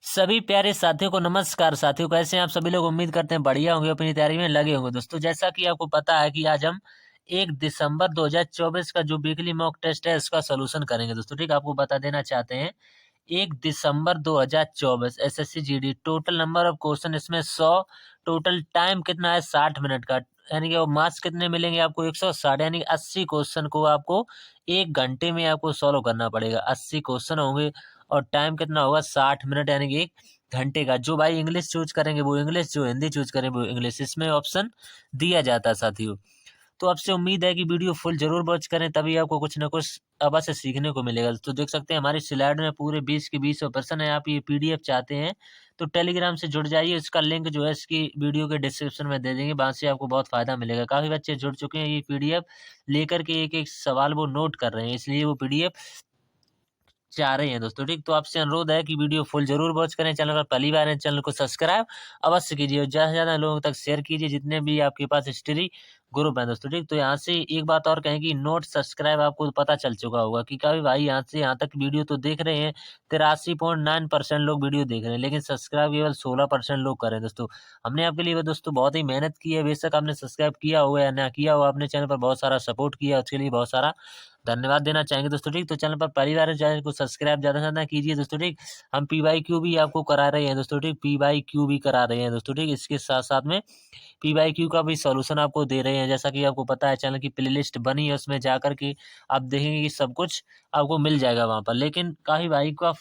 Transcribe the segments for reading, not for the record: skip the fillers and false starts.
सभी प्यारे साथियों को नमस्कार। साथियों, कैसे हैं आप सभी लोग? उम्मीद करते हैं बढ़िया होंगे, अपनी तैयारी में लगे होंगे। दोस्तों, जैसा कि आपको पता है कि आज हम 1 दिसंबर 2024 का जो वीकली मॉक टेस्ट है इसका सोल्यूशन करेंगे। दोस्तों, ठीक, आपको बता देना चाहते हैं 1 दिसंबर 2024 SSC GD total number of question इसमें 100, टोटल टाइम कितना है 60 मिनट का, यानी कि मार्क्स कितने मिलेंगे आपको 160, यानी 80 क्वेश्चन को आपको 1 घंटे में आपको सॉल्व करना पड़ेगा। 80 क्वेश्चन होंगे और टाइम कितना होगा 60 मिनट, यानी कि 1 घंटे का। जो भाई इंग्लिश चूज करेंगे वो इंग्लिश, जो हिंदी चूज करेंगे वो इंग्लिश, इसमें ऑप्शन दिया जाता है साथियों। तो आपसे उम्मीद है कि वीडियो फुल जरूर वॉच करें, तभी आपको कुछ ना कुछ अवश्य सीखने को मिलेगा। तो देख सकते हैं हमारी स्लाइड में पूरे 20 के 20 प्रश्न है। आप ये पीडीएफ चाहते हैं तो टेलीग्राम से जुड़ जाइए, इसका लिंक जो है इसकी वीडियो के डिस्क्रिप्शन में दे देंगे, वहां से आपको बहुत फायदा मिलेगा। काफी बच्चे जुड़ चुके हैं, ये पीडीएफ लेकर के एक एक सवाल वो नोट कर रहे हैं, इसलिए वो पीडीएफ चाह रहे हैं। दोस्तों, ठीक, तो आपसे अनुरोध है कि वीडियो फुल जरूर वॉच करें। चैनल पर पहली बार है, चैनल को सब्सक्राइब अवश्य कीजिए और ज्यादा से ज्यादा लोगों तक शेयर कीजिए, जितने भी आपके पास हिस्ट्री ग्रुप है। दोस्तों, ठीक, तो यहाँ से एक बात और कहें कि नोट सब्सक्राइब आपको पता चल चुका होगा कि काफी भाई यहाँ से यहाँ तक वीडियो तो देख रहे हैं, 83.9% लोग वीडियो देख रहे हैं, लेकिन सब्सक्राइब केवल 16% लोग कर रहे हैं। दोस्तों, हमने आपके लिए दोस्तों बहुत ही मेहनत की है, बेशक आपने सब्सक्राइब किया होगा या ना किया हो, आपने चैनल पर बहुत सारा सपोर्ट किया, उसके लिए बहुत सारा धन्यवाद देना चाहेंगे। दोस्तों, ठीक, तो चैनल पर पहली बार है, चैनल को सब्सक्राइब ज्यादा से ज्यादा कीजिए। दोस्तों, ठीक, हम पीवाईक्यू भी आपको करा रहे हैं। दोस्तों, ठीक, पीवाईक्यू भी करा रहे हैं। दोस्तों, ठीक, इसके साथ साथ में पीवाईक्यू का भी सॉल्यूशन आपको दे रहे हैं। जैसा कि आपको पता है चैनल की प्लेलिस्ट बनी है, उसमें जाकर के आप देखेंगे कि सब कुछ आपको मिल जाएगा वहां पर। लेकिन काफी भाई का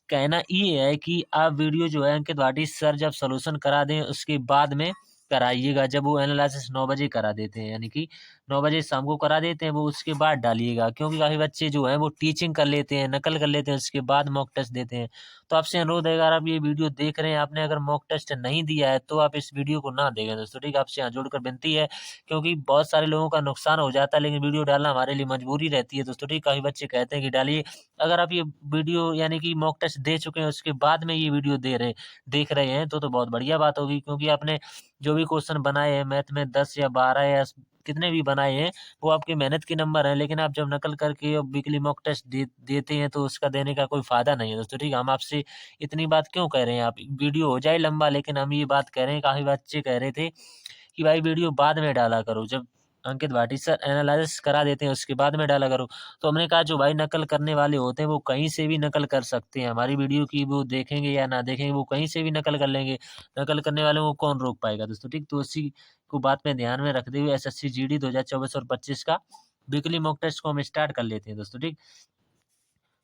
कहना ये है कि आप वीडियो जो है अंकित भाटी सर जब सॉल्यूशन करा दें उसके बाद में कराइएगा। जब वो एनालिसिस 9 बजे करा देते हैं, यानी कि 9 बजे शाम को करा देते हैं, वो उसके बाद डालिएगा, क्योंकि काफी बच्चे जो है वो टीचिंग कर लेते हैं, नकल कर लेते हैं, उसके बाद मॉक टेस्ट देते हैं। तो आपसे अनुरोध है, अगर आप ये वीडियो देख रहे हैं, आपने अगर मॉक टेस्ट नहीं दिया है तो आप इस वीडियो को ना देखें। दोस्तों, ठीक, आपसे यहाँ जोड़कर विनती है, क्योंकि बहुत सारे लोगों का नुकसान हो जाता है, लेकिन वीडियो डालना हमारे लिए मजबूरी रहती है। दोस्तों, ठीक, काफी बच्चे कहते हैं कि डालिए। अगर आप ये वीडियो यानी कि मॉक टेस्ट दे चुके हैं उसके बाद में ये वीडियो देख रहे हैं तो बहुत बढ़िया बात होगी, क्योंकि आपने जो भी क्वेश्चन बनाए हैं मैथ में 10 या 12 या कितने भी बनाए हैं वो आपकी मेहनत के नंबर है। लेकिन आप जब नकल करके वीकली मॉक टेस्ट देते हैं तो उसका देने का कोई फायदा नहीं है। दोस्तों, ठीक, हम आपसे इतनी बात क्यों कह रहे हैं, आप वीडियो हो जाए लंबा, लेकिन हम ये बात कह रहे हैं, काफी बच्चे कह रहे थे कि भाई वीडियो बाद में डाला करो, जब अंकित भाटी सर एनालिसिस करा देते हैं उसके बाद में डाला करो। तो हमने कहा जो भाई नकल करने वाले होते हैं वो कहीं से भी नकल कर सकते हैं, हमारी वीडियो की वो देखेंगे या ना देखेंगे, वो कहीं से भी नकल कर लेंगे। नकल करने वाले को कौन रोक पाएगा? दोस्तों, ठीक, तो इसी को बात में ध्यान में रखते हुए एसएससी जीडी 2024 और 25 का वीकली मॉक टेस्ट को हम स्टार्ट कर लेते हैं। दोस्तों, ठीक,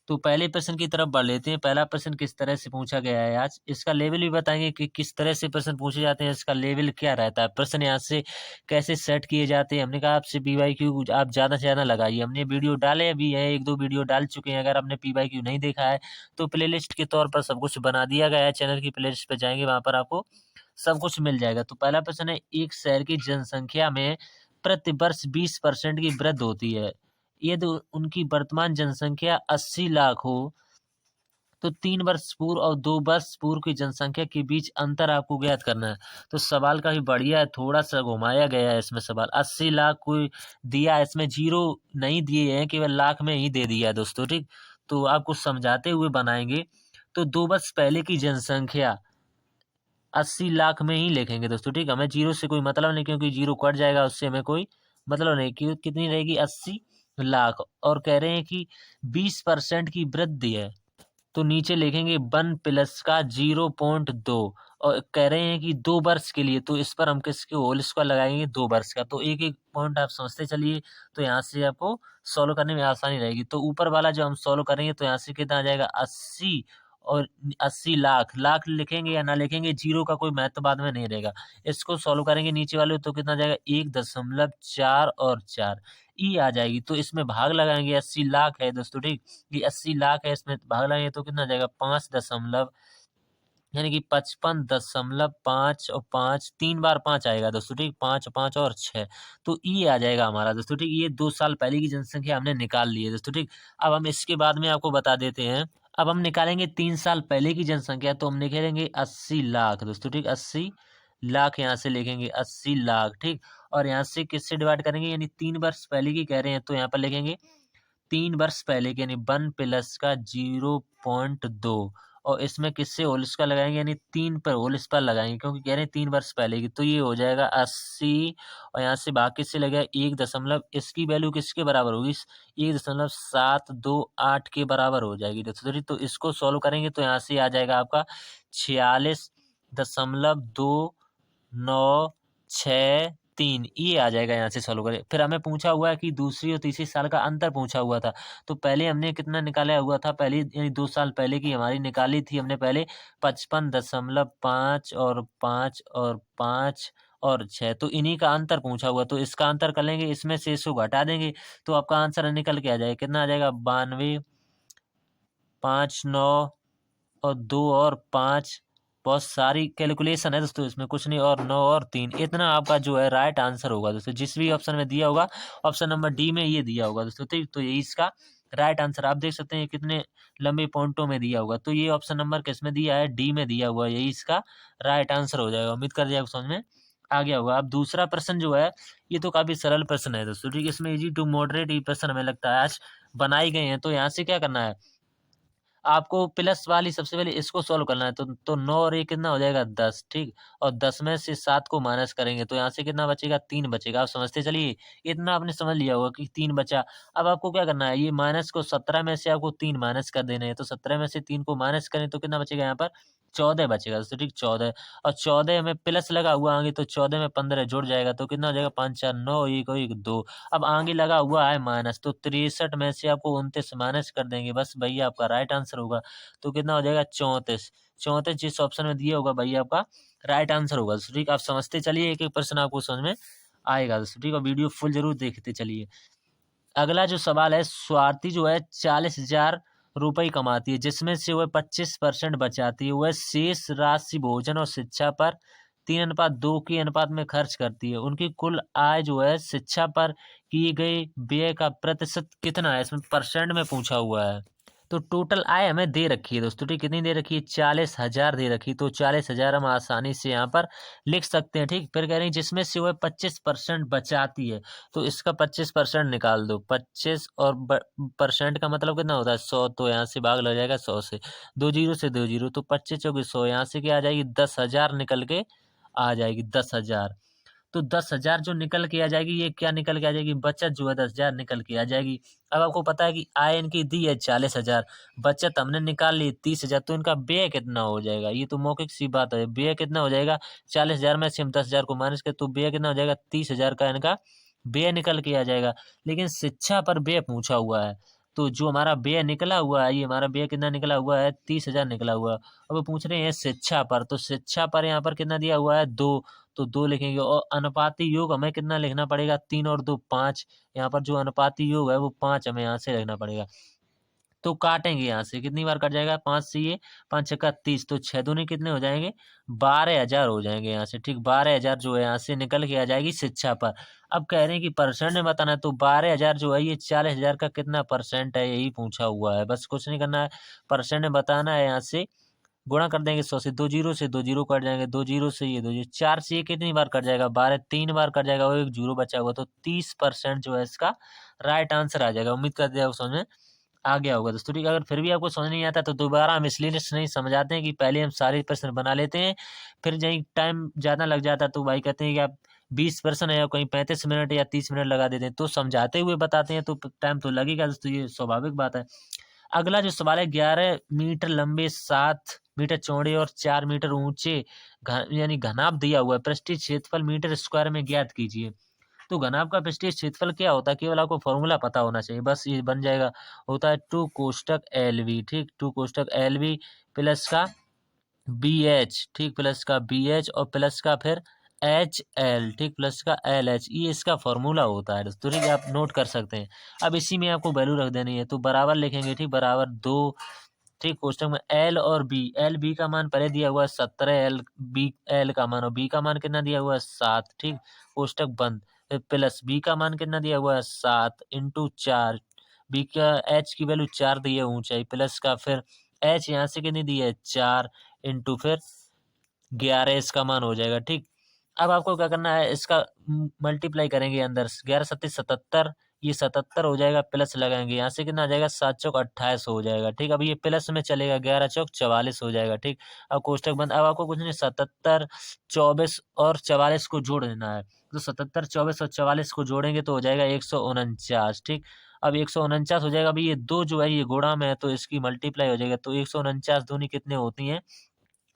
तो पहले प्रश्न की तरफ बढ़ लेते हैं। पहला प्रश्न किस तरह से पूछा गया है आज, इसका लेवल भी बताएंगे कि किस तरह से प्रश्न पूछे जाते हैं, इसका लेवल क्या रहता है, प्रश्न यहाँ से कैसे सेट किए जाते हैं। हमने कहा आपसे पीवाईक्यू आप ज्यादा से ज्यादा लगाइए, हमने वीडियो डाले भी है, 1-2 वीडियो डाल चुके हैं। अगर आपने पीवाईक्यू नहीं देखा है तो प्लेलिस्ट के तौर पर सब कुछ बना दिया गया है, चैनल की प्लेलिस्ट पे जाएंगे, वहां पर आपको सब कुछ मिल जाएगा। तो पहला प्रश्न है, एक शहर की जनसंख्या में प्रति वर्ष 20% की वृद्धि होती है, यदि उनकी वर्तमान जनसंख्या 80 लाख हो तो 3 वर्ष पूर्व और 2 वर्ष पूर्व की जनसंख्या के बीच अंतर आपको ज्ञात करना है। तो सवाल काफी बढ़िया है, थोड़ा सा घुमाया गया है इसमें सवाल। 80 लाख कोई दिया है, इसमें जीरो नहीं दिए हैं, केवल लाख में ही दे दिया है। दोस्तों, ठीक, तो आपको समझाते हुए बनाएंगे। तो 2 वर्ष पहले की जनसंख्या 80 लाख में ही लिखेंगे। दोस्तों, ठीक, हमें जीरो से कोई मतलब नहीं, क्योंकि जीरो कट जाएगा, उससे हमें कोई मतलब नहीं। कितनी रहेगी 80 लाख, और कह रहे हैं कि 20% की वृद्धि है, तो नीचे लिखेंगे 1 का 0.2, और कह रहे हैं कि 2 वर्ष के लिए, तो इस पर हम किसके होल स्क्वायर लगाएंगे 2 वर्ष का। तो एक एक पॉइंट आप समझते चलिए, तो यहाँ से आपको सॉल्व करने में आसानी रहेगी। तो ऊपर वाला जो हम सॉल्व करेंगे तो यहाँ से कितना आ जाएगा 80 और 80 लाख, लाख लिखेंगे या ना लिखेंगे, जीरो का कोई महत्व बाद में नहीं रहेगा। इसको सॉल्व करेंगे नीचे वाले तो कितना आ जाएगा 1.4 और 4 ई आ जाएगी। तो इसमें भाग लगाएंगे, 80 लाख है दोस्तों, ठीक, ये 80 लाख है, इसमें भाग लगाएंगे तो कितना आ जाएगा 5 दशमलव, यानी कि 55.5 और 5, 3 बार 5 आएगा। दोस्तों, ठीक, 5 5 और 6, तो ई आ जाएगा हमारा। दोस्तों, ठीक, ये 2 साल पहले की जनसंख्या हमने निकाल ली है। दोस्तों, ठीक, अब हम इसके बाद में आपको बता देते हैं। अब हम निकालेंगे 3 साल पहले की जनसंख्या, तो हम निकालेंगे 80 लाख। दोस्तों, ठीक, 80 लाख यहाँ से लिखेंगे 80 लाख, ठीक, और यहाँ से किससे डिवाइड करेंगे, यानी 3 वर्ष पहले की कह रहे हैं तो यहाँ पर लिखेंगे 3 वर्ष पहले की, यानी 1 का 0.2, और इसमें किससे होल स्क्वायर लगाएंगे, यानी 3 पर होल स्क्वायर लगाएंगे, क्योंकि कह रहे हैं 3 वर्ष पहले की। तो ये हो जाएगा 80, और यहाँ से भाग किससे लगेगा 1 दशमलव, इसकी वैल्यू किसके बराबर होगी, 1.728 के बराबर हो जाएगी दोस्तों। तो इसको सॉल्व करेंगे तो यहाँ से आ जाएगा आपका 46.296 ये आ जाएगा, यहाँ से सॉल्व करें। फिर हमें पूछा हुआ है कि दूसरी और तीसरी साल का अंतर पूछा हुआ था। तो पहले हमने कितना निकाला हुआ था, पहले यानी 2 साल पहले की हमारी निकाली थी हमने पहले 55.5 और 5 और 5 और 6। तो इन्हीं का अंतर पूछा हुआ, तो इसका अंतर कर लेंगे, इसमें से इसको घटा देंगे तो आपका आंसर निकल के आ जाएगा। कितना आ जाएगा 92, 5, 9 और 2 और 5। बहुत सारी कैलकुलेशन है दोस्तों इसमें, कुछ नहीं, और 9 और 3, इतना आपका जो है राइट आंसर होगा दोस्तों। जिस भी ऑप्शन में दिया होगा, ऑप्शन नंबर डी में ये दिया होगा दोस्तों। तो यही इसका राइट आंसर। आप देख सकते हैं कितने लंबे पॉइंटों में दिया होगा। तो ये ऑप्शन नंबर किसमें दिया है, डी में दिया हुआ है, यही इसका राइट आंसर हो जाएगा। उम्मीद कर जाएगा समझ में आ गया होगा। अब दूसरा प्रश्न जो है, ये तो काफी सरल प्रश्न है दोस्तों, ठीक है। इसमें इजी टू मॉडरेट ये प्रश्न हमें लगता है आज बनाई गए हैं। तो यहाँ से क्या करना है, आपको प्लस वाली सबसे पहले इसको सॉल्व करना है। तो 9 और 1 कितना हो जाएगा 10, ठीक। और 10 में से 7 को माइनस करेंगे तो यहाँ से कितना बचेगा 3 बचेगा। आप समझते चलिए, इतना आपने समझ लिया होगा कि 3 बचा। अब आपको क्या करना है, ये माइनस को 17 में से आपको 3 माइनस कर देने हैं। तो 17 में से 3 को माइनस करें तो कितना बचेगा यहाँ पर 14 बचेगा दोस्तों, ठीक 14। और 14 में प्लस लगा हुआ आगे, तो 14 में 15 जुड़ जाएगा तो कितना हो जाएगा 5 4 9 1 1 2। अब आगे लगा हुआ है माइनस, तो 63 में से आपको 29 माइनस कर देंगे, बस भैया आपका राइट आंसर होगा। तो कितना हो जाएगा 34। 34 जिस ऑप्शन में दिया होगा भैया आपका राइट आंसर होगा दोस्तों, ठीक। आप समझते चलिए, एक एक प्रश्न आपको समझ में आएगा दोस्तों, ठीक। और वीडियो फुल जरूर देखते चलिए। अगला जो सवाल है, स्वाति जो है 40,000 रुपये कमाती है, जिसमें से वह 25% बचाती है। वह शेष राशि भोजन और शिक्षा पर 3:2 के अनुपात में खर्च करती है। उनकी कुल आय जो है शिक्षा पर किए गए व्यय का प्रतिशत कितना है, इसमें परसेंट में पूछा हुआ है। तो टोटल आय हमें दे रखी है दोस्तों, ठीक। कितनी दे रखी है 40,000 दे रखी है। तो 40,000 हम आसानी से यहाँ पर लिख सकते हैं, ठीक। फिर कह रहे हैं जिसमें से वह 25% बचाती है, तो इसका 25% निकाल दो। 25 और परसेंट का मतलब कितना होता है 100, तो यहाँ से भाग लग जाएगा 100 से, 2 जीरो से 2 जीरो, तो 25 चौके 100, यहाँ से क्या आ जाएगी 10,000 निकल के आ जाएगी 10,000। तो 10,000 जो निकल के आ जाएगी, ये क्या निकल के आ जाएगी, बचत जो है 10,000 निकल के आ जाएगी। अब आपको पता है कि आय इनकी दी है 40,000, बचत हमने निकाल ली 30,000, तो इनका व्यय कितना हो जाएगा, ये तो मौखिक सी बात है। व्यय कितना हो जाएगा 40,000 में से हम 10,000 को माइनस करें तो व्यय कितना हो जाएगा 30,000 का इनका व्यय निकल के आ जाएगा। लेकिन शिक्षा पर व्यय पूछा हुआ है, तो जो हमारा व्यय निकला हुआ है, ये हमारा व्यय कितना निकला हुआ है 30,000 निकला हुआ है। अब वो पूछ रहे हैं शिक्षा पर, तो शिक्षा पर यहाँ पर कितना दिया हुआ है 2, तो 2 लिखेंगे। और अनुपाती योग हमें कितना लिखना पड़ेगा 3 और 2 5, यहाँ पर जो अनुपाती योग है वो 5 हमें यहाँ से लिखना पड़ेगा। तो काटेंगे यहाँ से, कितनी बार कट जाएगा 5 से, ये 5 छक्का 30, तो 6 दूनी कितने हो जाएंगे 12,000 हो जाएंगे यहाँ से, ठीक। 12,000 जो है यहाँ से निकल के आ जाएगी शिक्षा पर। अब कह रहे हैं कि परसेंट में बताना है, तो 12,000 जो है ये 40,000 का कितना परसेंट है, यही पूछा हुआ है। बस कुछ नहीं करना है, परसेंट में बताना है। यहाँ से गुणा कर देंगे 100 से, 2 जीरो से 2 जीरो कट जाएंगे, 2 जीरो से ये 2 जीरो, 4 से ये कितनी बार कट जाएगा 12, 3 बार कट जाएगा, वो एक जीरो बचा हुआ, तो 30% जो है इसका राइट आंसर आ जाएगा। उम्मीद करते हैं समझ में आ गया होगा दोस्तों, ठीक है। अगर फिर भी आपको समझ नहीं आता तो दोबारा हम इसलिए नहीं समझाते हैं कि पहले हम सारे प्रश्न बना लेते हैं, फिर जहीं टाइम ज़्यादा लग जाता है तो भाई कहते हैं कि आप 20 प्रश्न है या कहीं 35 मिनट या 30 मिनट लगा देते हैं, तो समझाते हुए बताते हैं तो टाइम तो लगेगा दोस्तों, ये स्वाभाविक बात है। अगला जो सवाल है, 11 मीटर लंबे, 7 मीटर चौड़े और 4 मीटर ऊंचे यानी घनाभ दिया हुआ है, पृष्ठीय क्षेत्रफल मीटर स्क्वायर में ज्ञात कीजिए। तो घनाभ का पृष्ठीय क्षेत्रफल क्या होता है, केवल आपको फॉर्मूला पता होना चाहिए, बस ये बन जाएगा। होता है 2 कोष्टक LV, ठीक। 2 कोष्टक LV प्लस का BH, ठीक, प्लस का BH और प्लस का फिर HL, ठीक, प्लस का LH, ये इसका फॉर्मूला होता है दोस्तों, ठीक है। आप नोट कर सकते हैं। अब इसी में आपको वैल्यू रख देनी है, तो बराबर लिखेंगे, ठीक, बराबर 2, ठीक, कोष्टक में L और B। L B का मान पहले दिया हुआ है 17, L B L का मान, और B का मान कितना दिया हुआ है 7, ठीक, कोष्टक बंद। फिर प्लस B का मान कितना दिया हुआ है 7 इंटू 4, B का H की वैल्यू 4 दी है ऊंचाई, प्लस का फिर H यहाँ से कितनी दी है 4 इंटू फिर 11 इसका मान हो जाएगा, ठीक। अब आपको क्या करना है, इसका मल्टीप्लाई करेंगे अंदर, 11 सत्ती 77, ये 77 हो जाएगा, प्लस लगाएंगे यहाँ से कितना आ जाएगा 7 चौक 28 हो जाएगा। ठीक, अब ये प्लस में चलेगा 11 चौक 44 हो जाएगा। ठीक, अब कोष्टक बंद। अब आपको कुछ नहीं 77 24 और 44 को जोड़ देना है। तो 77 24 और 44 को जोड़ेंगे तो हो जाएगा 149। ठीक, अब 149 हो जाएगा। अभी ये दो जो है ये गुणा में है तो इसकी मल्टीप्लाई हो जाएगा। तो 149 दूनी कितने होती हैं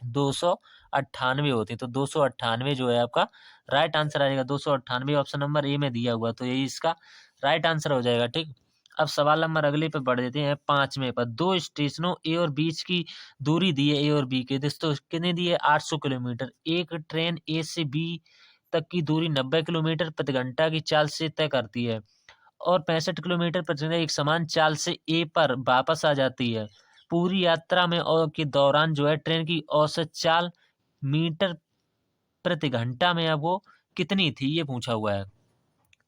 298 होती है। तो 298 जो है आपका राइट आंसर आ जाएगा। 298 ऑप्शन नंबर ए में दिया हुआ, तो यही इसका राइट आंसर हो जाएगा। ठीक, अब सवाल नंबर अगले पे बढ़ देते हैं 5वें पर। दो स्टेशनों ए और बीच की दूरी दी है ए और बी के, दोस्तों कितनी दी है 800 किलोमीटर। एक ट्रेन ए से बी तक की दूरी 90 किलोमीटर प्रति घंटा की चाल से तय करती है और 65 किलोमीटर प्रति घंटा एक समान चाल से ए पर वापस आ जाती है। पूरी यात्रा में और के दौरान जो है ट्रेन की औसत चाल मीटर प्रति घंटा में आपको कितनी थी, ये पूछा हुआ है।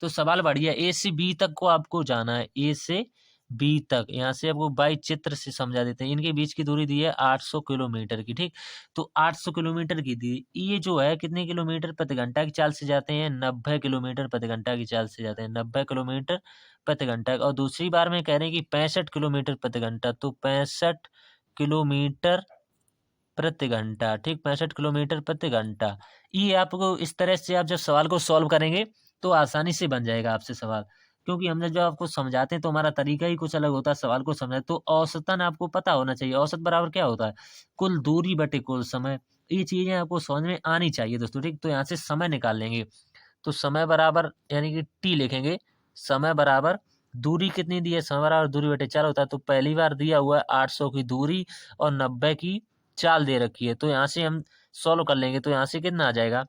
तो सवाल बढ़िया, ए से बी तक को आपको जाना है, ए से बी तक। यहाँ से आपको बाई चित्र से समझा देते हैं। इनके बीच की दूरी दी है 800 किलोमीटर की। ठीक, तो 800 किलोमीटर की दी, ये जो है कितने किलोमीटर प्रति घंटा की चाल से जाते हैं 90 किलोमीटर प्रति घंटा की चाल से जाते हैं, 90 किलोमीटर प्रति घंटा। और दूसरी बार में कह रहे हैं कि 65 किलोमीटर प्रति घंटा, तो 65 किलोमीटर प्रति घंटा। ठीक, 65 किलोमीटर प्रति घंटा। ये आपको इस तरह से आप जब सवाल को सॉल्व करेंगे तो आसानी से बन जाएगा आपसे सवाल, क्योंकि हमने जो आपको समझाते हैं तो हमारा तरीका ही कुछ अलग होता है सवाल को समझाने। तो औसतन आपको पता होना चाहिए, औसत बराबर क्या होता है कुल दूरी बटे कुल समय। ये चीजें आपको समझ में आनी चाहिए दोस्तों। ठीक, तो यहाँ से समय निकाल लेंगे। तो समय बराबर यानी कि टी लिखेंगे, समय बराबर दूरी कितनी दी है, समय बराबर दूरी बटे 4 होता है। तो पहली बार दिया हुआ है 800 की दूरी और 90 की चाल दे रखी है। तो यहाँ से हम सॉल्व कर लेंगे। तो यहाँ से कितना आ जाएगा,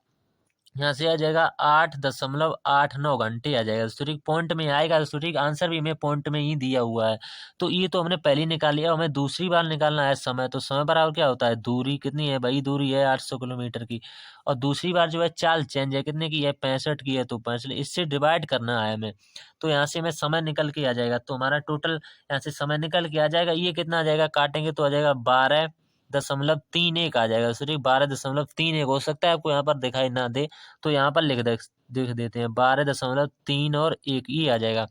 यहाँ से आ जाएगा 8.89 घंटे आ जाएगा दोस्तों। ठीक, पॉइंट में आएगा दोस्तों। ठीक, आंसर भी हमें पॉइंट में ही दिया हुआ है। तो ये तो हमने पहले ही निकाल लिया, हमें दूसरी बार निकालना है समय। तो समय बराबर क्या होता है, दूरी कितनी है भाई, दूरी है 800 किलोमीटर की, और दूसरी बार जो है चाल चेंज है, कितने की है 65 की है, तो 65 इससे डिवाइड करना है हमें। तो यहाँ से हमें समय निकल के आ जाएगा। तो हमारा टोटल यहाँ से समय निकल के आ जाएगा। ये कितना आ जाएगा, काटेंगे तो आ जाएगा 12.31 आ जाएगा। सॉरी 12.31 हो सकता है आपको यहाँ पर दिखाई ना दे, तो यहाँ पर लिख देते हैं 12.3 और 1 ये आ जाएगा।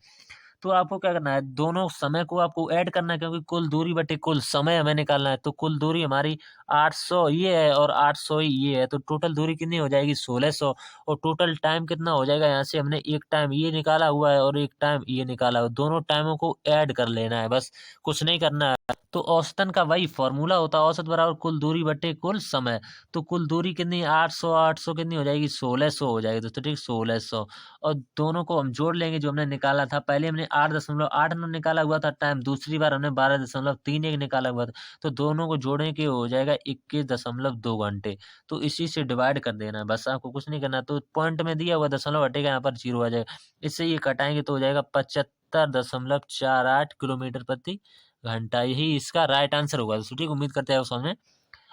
तो आपको क्या करना है, दोनों समय को आपको ऐड करना है, क्योंकि कुल दूरी बटे कुल समय हमें निकालना है। तो कुल दूरी हमारी 800 ये है और 800 ये है, तो टोटल दूरी कितनी हो जाएगी 1600। और टोटल टाइम कितना हो जाएगा, यहाँ से हमने एक टाइम ये निकाला हुआ है और एक टाइम ये निकाला हुआ है, दोनों टाइमों को ऐड कर लेना है, बस कुछ नहीं करना है। तो औसतन का वही फॉर्मूला होता है, औसत बराबर कुल दूरी बटे कुल समय। तो कुल दूरी कितनी 800, 800 कितनी हो जाएगी 1600 हो जाएगी दोस्तों। ठीक, 1600 और दोनों को हम जोड़ लेंगे जो हमने निकाला था। पहले हमने 8.89 निकाला हुआ था टाइम, दूसरी बार हमने 12.31 निकाला हुआ था। तो दोनों को जोड़ने के हो जाएगा 21.2 घंटे। तो इसी से डिवाइड कर देना है, बस आपको कुछ नहीं करना। तो पॉइंट में दिया हुआ दशमलव हटेगा, यहाँ पर 0 आ जाएगा। इससे ये कटाएंगे तो हो जाएगा 75.48 किलोमीटर प्रति घंटा। यही इसका राइट आंसर होगा दोस्तों। ठीक, उम्मीद करते हैं समझ में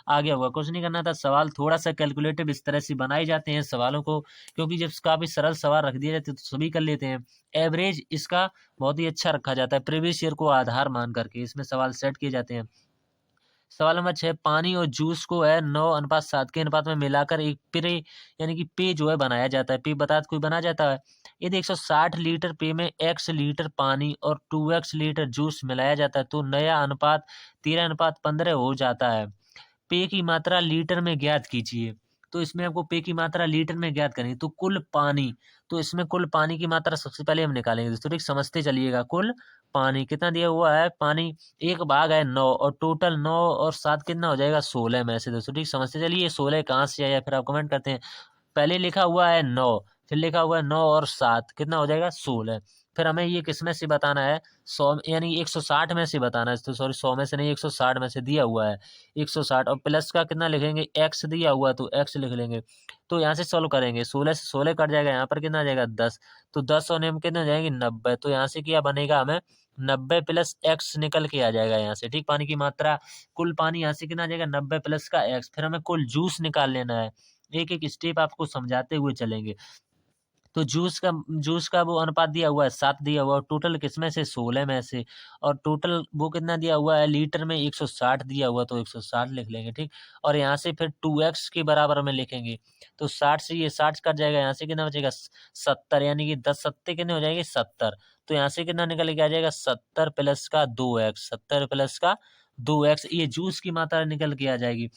आ गया होगा। कुछ नहीं करना था, सवाल थोड़ा सा कैलकुलेटिव इस तरह से बनाए जाते हैं सवालों को, क्योंकि जब काफी सरल सवाल रख दिए जाते हैं तो सभी कर लेते हैं। एवरेज इसका बहुत ही अच्छा रखा जाता है, प्रीवियस ईयर को आधार मान करके इसमें सवाल सेट किए जाते हैं। सवाल नंबर 6, पानी और जूस को है 9:7 के अनुपात में मिलाकर एक पे यानी कि पे जो है बनाया जाता है। पे बता कोई बना जाता है। यदि 160 लीटर पे में x लीटर पानी और 2x लीटर जूस मिलाया जाता है तो नया अनुपात 13:15 हो जाता है। पे की मात्रा लीटर में ज्ञात कीजिए। तो इसमें आपको पे की मात्रा लीटर में ज्ञात करनी है। तो कुल पानी, तो इसमें कुल पानी की मात्रा सबसे पहले हम निकालेंगे दोस्तों। ठीक, समझते चलिएगा। कुल पानी कितना दिया हुआ है, पानी एक भाग है 9 और टोटल 9 और 7 कितना हो जाएगा 16 में से दोस्तों। ठीक, समझते चलिए 16 कहाँ से आया, फिर आप कमेंट करते हैं। पहले लिखा हुआ है 9, फिर लिखा हुआ है 9 और 7 कितना हो जाएगा 16। फिर हमें ये किसमें से बताना है 100 यानी 160 में से बताना है। तो सॉरी 100 में से नहीं 160 में से दिया हुआ है 160, और प्लस का कितना लिखेंगे x दिया हुआ है तो x लिख लेंगे। तो यहाँ से सॉल्व करेंगे 16 से 16 कट जाएगा, यहाँ पर कितना आ जाएगा 10। तो 10 और नियम कितना हो जाएंगे 90। तो यहाँ से क्या बनेगा, हमें 90 प्लस x निकल के आ जाएगा यहाँ से। ठीक, पानी की मात्रा कुल पानी यहाँ से कितना आ जाएगा 90 प्लस का x। फिर हमें कुल जूस निकाल लेना है, एक एक स्टेप आपको समझाते हुए चलेंगे। तो जूस का वो अनुपात दिया हुआ है 7 दिया हुआ है, टोटल किसमें से 16 में से, और टोटल वो कितना दिया हुआ है लीटर में 160 दिया हुआ, तो 160 लिख लेंगे, ठीक। और यहाँ से फिर 2x के बराबर में लिखेंगे, तो 60 से ये 60 कट जाएगा, यहाँ से कितना बचेगा 70, यानी कि 10 सत्ते कितने हो जाएंगे 70। तो यहाँ से कितना निकल के आ जाएगा 70 प्लस का 2x, 70 प्लस का 2x, ये जूस की मात्रा निकल के आ जाएगी।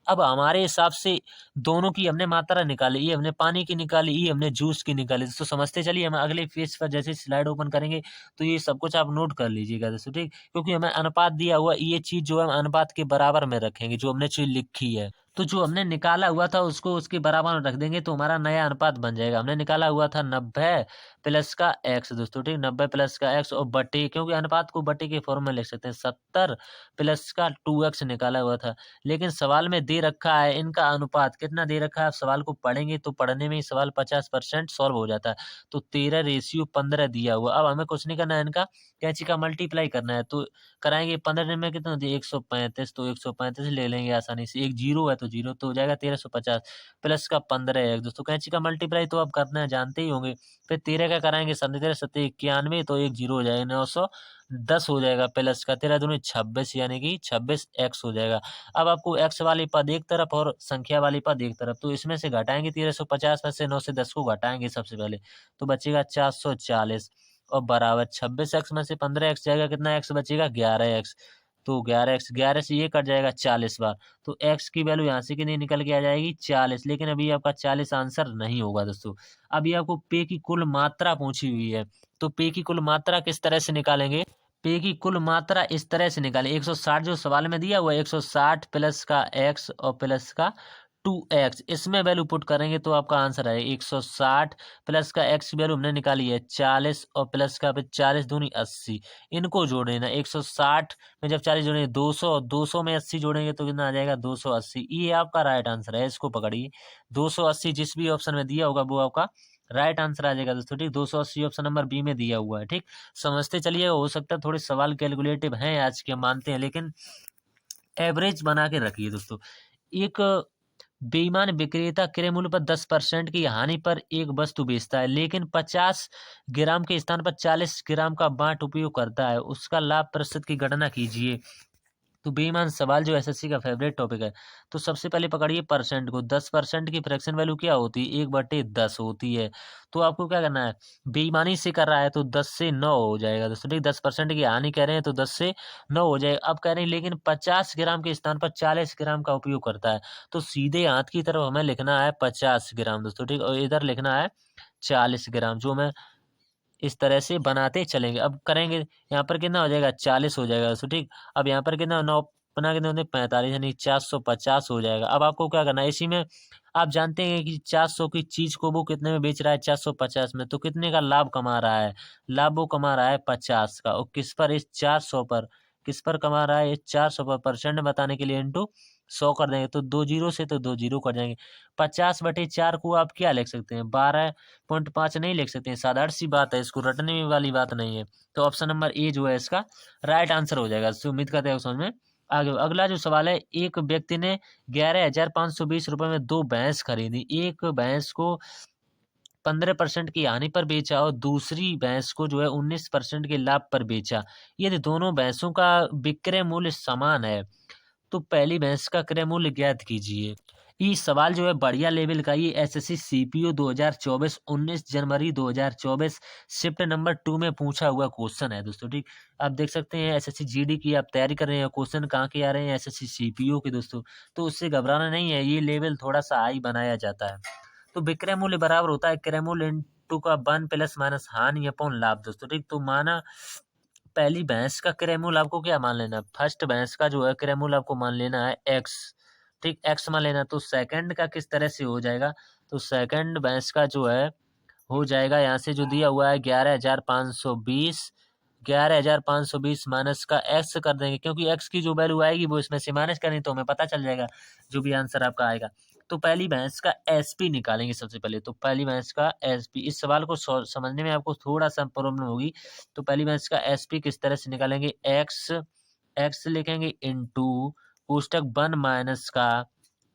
अब हमारे हिसाब से दोनों की हमने मात्रा निकाली, ये हमने पानी की निकाली, ये हमने जूस की निकाली। तो समझते चलिए, हम अगले पेज पर जैसे स्लाइड ओपन करेंगे तो ये सब कुछ आप नोट कर लीजिएगा दोस्तों, ठीक। क्योंकि हमें अनुपात दिया हुआ, ये चीज जो है हम अनुपात के बराबर में रखेंगे, जो हमने चीज लिखी है। तो जो हमने निकाला हुआ था उसको उसके बराबर में रख देंगे, तो हमारा नया अनुपात बन जाएगा। हमने निकाला हुआ था 90 प्लस का x दोस्तों, ठीक, 90 प्लस का x और बटे, क्योंकि अनुपात को बटे के फॉर्म में लिख सकते हैं, 70 प्लस का 2x निकाला हुआ था। लेकिन सवाल में दे रखा है इनका अनुपात कितना दे रखा है, आप सवाल को पढ़ेंगे तो पढ़ने में ही सवाल 50% सॉल्व हो जाता है। तो 13:15 दिया हुआ। अब हमें कुछ नहीं करना है, इनका कैंची का मल्टीप्लाई करना है, तो कराएंगे 15 में कितना होती है 135, तो 135 ले लेंगे आसानी से, एक जीरो है तो जीरो, तो हो जाएगा 1350 प्लस का 15 है दोस्तों। कैंची का मल्टीप्लाई तो आप करना है, जानते ही होंगे। फिर 13 का कराएंगे 13 तो एक जीरो हो जाएगा, 910 हो जाएगा, प्लस का 13 दूनी 26, यानी कि 26x हो जाएगा। अब आपको x वाली पद एक तरफ और संख्या वाली पद एक तरफ, तो इसमें से घटाएंगे 1350 में से 9 से 10 को घटाएंगे सबसे पहले, तो बचेगा 440, और बराबर 26x में से 15x जाएगा, कितना x बचेगा 11x, तो 11x, 11 से ये कट जाएगा 40 बार, तो x की वैल्यू यहाँ से कितनी निकल के आ जाएगी 40। लेकिन अभी आपका 40 आंसर नहीं होगा दोस्तों। अभी आपको पे की कुल मात्रा पूछी हुई है, तो पे की कुल मात्रा किस तरह से निकालेंगे, पे की कुल मात्रा इस तरह से निकालें, 160 जो सवाल में दिया हुआ है 160 प्लस का x और प्लस का 2x, इसमें वैल्यू पुट करेंगे तो आपका आंसर है 160 प्लस का x की वैल्यू हमने निकाली है 40, और प्लस का 40 दूनी 80, इनको जोड़े ना, 160 में जब 40 जोड़ेंगे 200, 200 में 80 जोड़ेंगे तो कितना आ जाएगा 280। ये आपका राइट आंसर है, इसको पकड़िए, 280 जिस भी ऑप्शन में दिया होगा वो आपका राइट आंसर आ जाएगा दोस्तों, ठीक। 280 ऑप्शन नंबर बी में दिया हुआ है, ठीक। समझते चलिए, हो सकता है थोड़े सवाल कैलकुलेटिव हैं आज के, मानते हैं, लेकिन एवरेज बना के रखिए दोस्तों। एक बेईमान विक्रेता क्रय मूल्य पर 10% की हानि पर एक वस्तु बेचता है, लेकिन 50 ग्राम के स्थान पर 40 ग्राम का बाट उपयोग करता है, उसका लाभ प्रतिशत की गणना कीजिए। तो बेईमान सवाल जो एसएससी का फेवरेट टॉपिक है। तो सबसे पहले पकड़िए परसेंट को, 10% की फ्रैक्शन वैल्यू क्या होती है 1/10 होती है। तो आपको क्या करना है, बेईमानी से कर रहा है तो 10 से 9 हो जाएगा दोस्तों, ठीक। 10% की हानि कह रहे हैं तो 10 से 9 हो जाएगा। अब कह रहे हैं लेकिन 50 ग्राम के स्थान पर 40 ग्राम का उपयोग करता है, तो सीधे हाथ की तरफ हमें लिखना है 50 ग्राम दोस्तों, ठीक, और इधर लिखना है 40 ग्राम, जो मैं इस तरह से बनाते चलेंगे। अब करेंगे, यहाँ पर कितना हो जाएगा 40 हो जाएगा दोस्तों, ठीक। अब यहाँ पर कितना 9 बना कितने होते 45, यानी 450 हो जाएगा। अब आपको क्या करना है, इसी में आप जानते हैं कि 400 की चीज को वो कितने में बेच रहा है 450 में, तो कितने का लाभ कमा रहा है, लाभ वो कमा रहा है 50 का, और किस पर, इस 400 पर, किस पर कमा रहा है, इस 400 पर, परसेंट बताने के लिए इंटू 100 कर देंगे, तो 2 जीरो से तो 2 जीरो कर जाएंगे। 50/4 को आप क्या लिख सकते हैं 12.5 नहीं लिख सकते हैं, साधारण सी बात है, इसको रटने वाली बात नहीं है। तो ऑप्शन नंबर ए जो है इसका राइट आंसर हो जाएगा। तो उम्मीद करते हैं समझ में आगे। अगला जो सवाल है, एक व्यक्ति ने 11,520 रुपए में 2 भैंस खरीदी, एक भैंस को 15% की हानि पर बेचा और दूसरी भैंस को जो है 19% के लाभ पर बेचा। यदि दोनों भैंसों का विक्रय मूल्य समान है तो पहली भैंस का क्रय मूल्य ज्ञात कीजिए। ये सवाल जो है बढ़िया लेवल का, ये एसएससी सीपीओ 2024 19 जनवरी 2024 शिफ्ट नंबर 2 में पूछा हुआ क्वेश्चन है दोस्तों, ठीक। आप देख सकते हैं एसएससी जीडी की आप तैयारी कर रहे हैं, क्वेश्चन कहाँ के आ रहे हैं एसएससी सीपीओ के दोस्तों, तो उससे घबराना नहीं है, ये लेवल थोड़ा सा हाई बनाया जाता है। तो विक्रय मूल्य बराबर होता है क्रय मूल्य इंटू का 1 प्लस माइनस हानि अपॉन लाभ दोस्तों, ठीक। तो माना पहली भैंस का क्रय मूल्य आपको क्या मान लेना है, फर्स्ट भैंस का जो है क्रय मूल्य आपको मान लेना है एक्स, ठीक, एक्स मान लेना। तो सेकंड का किस तरह से हो जाएगा, तो सेकंड भैंस का जो है हो जाएगा, यहाँ से जो दिया हुआ है 11,520, 11,520 माइनस का एक्स कर देंगे, क्योंकि एक्स की जो वैल्यू आएगी वो इसमें से माइनस करनी, तो हमें पता चल जाएगा जो भी आंसर आपका आएगा। तो पहली भैंस का एसपी निकालेंगे सबसे पहले, तो पहली भैंस का एसपी, इस सवाल को समझने में आपको थोड़ा सा प्रॉब्लम होगी। तो पहली भैंस का एसपी किस तरह से निकालेंगे, एक्स, एक्स लिखेंगे इंटू कोष्टक 1 माइनस का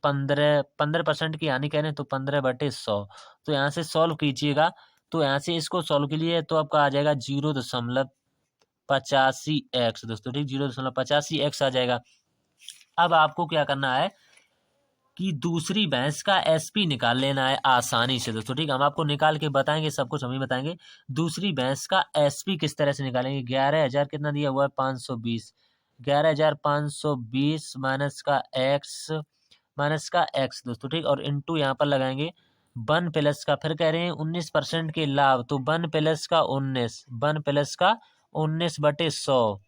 15% की हानि कह रहे हैं तो 15/100, तो यहाँ से सॉल्व कीजिएगा तो यहाँ से इसको सॉल्व के लिए तो आपका आ जाएगा 0.85x दोस्तों, ठीक, 0.85x आ जाएगा। अब आपको क्या करना है कि दूसरी भैंस का एसपी निकाल लेना है आसानी से दोस्तों, ठीक, हम आपको निकाल के बताएंगे, सब कुछ हम ही बताएंगे। दूसरी भैंस का एसपी किस तरह से निकालेंगे। 11,000 कितना दिया हुआ है 520, 11,520 माइनस का एक्स दोस्तों, ठीक, और इनटू यहाँ पर लगाएंगे 1 प्लस का, फिर कह रहे हैं 19% के लाभ, तो 1 प्लस का 19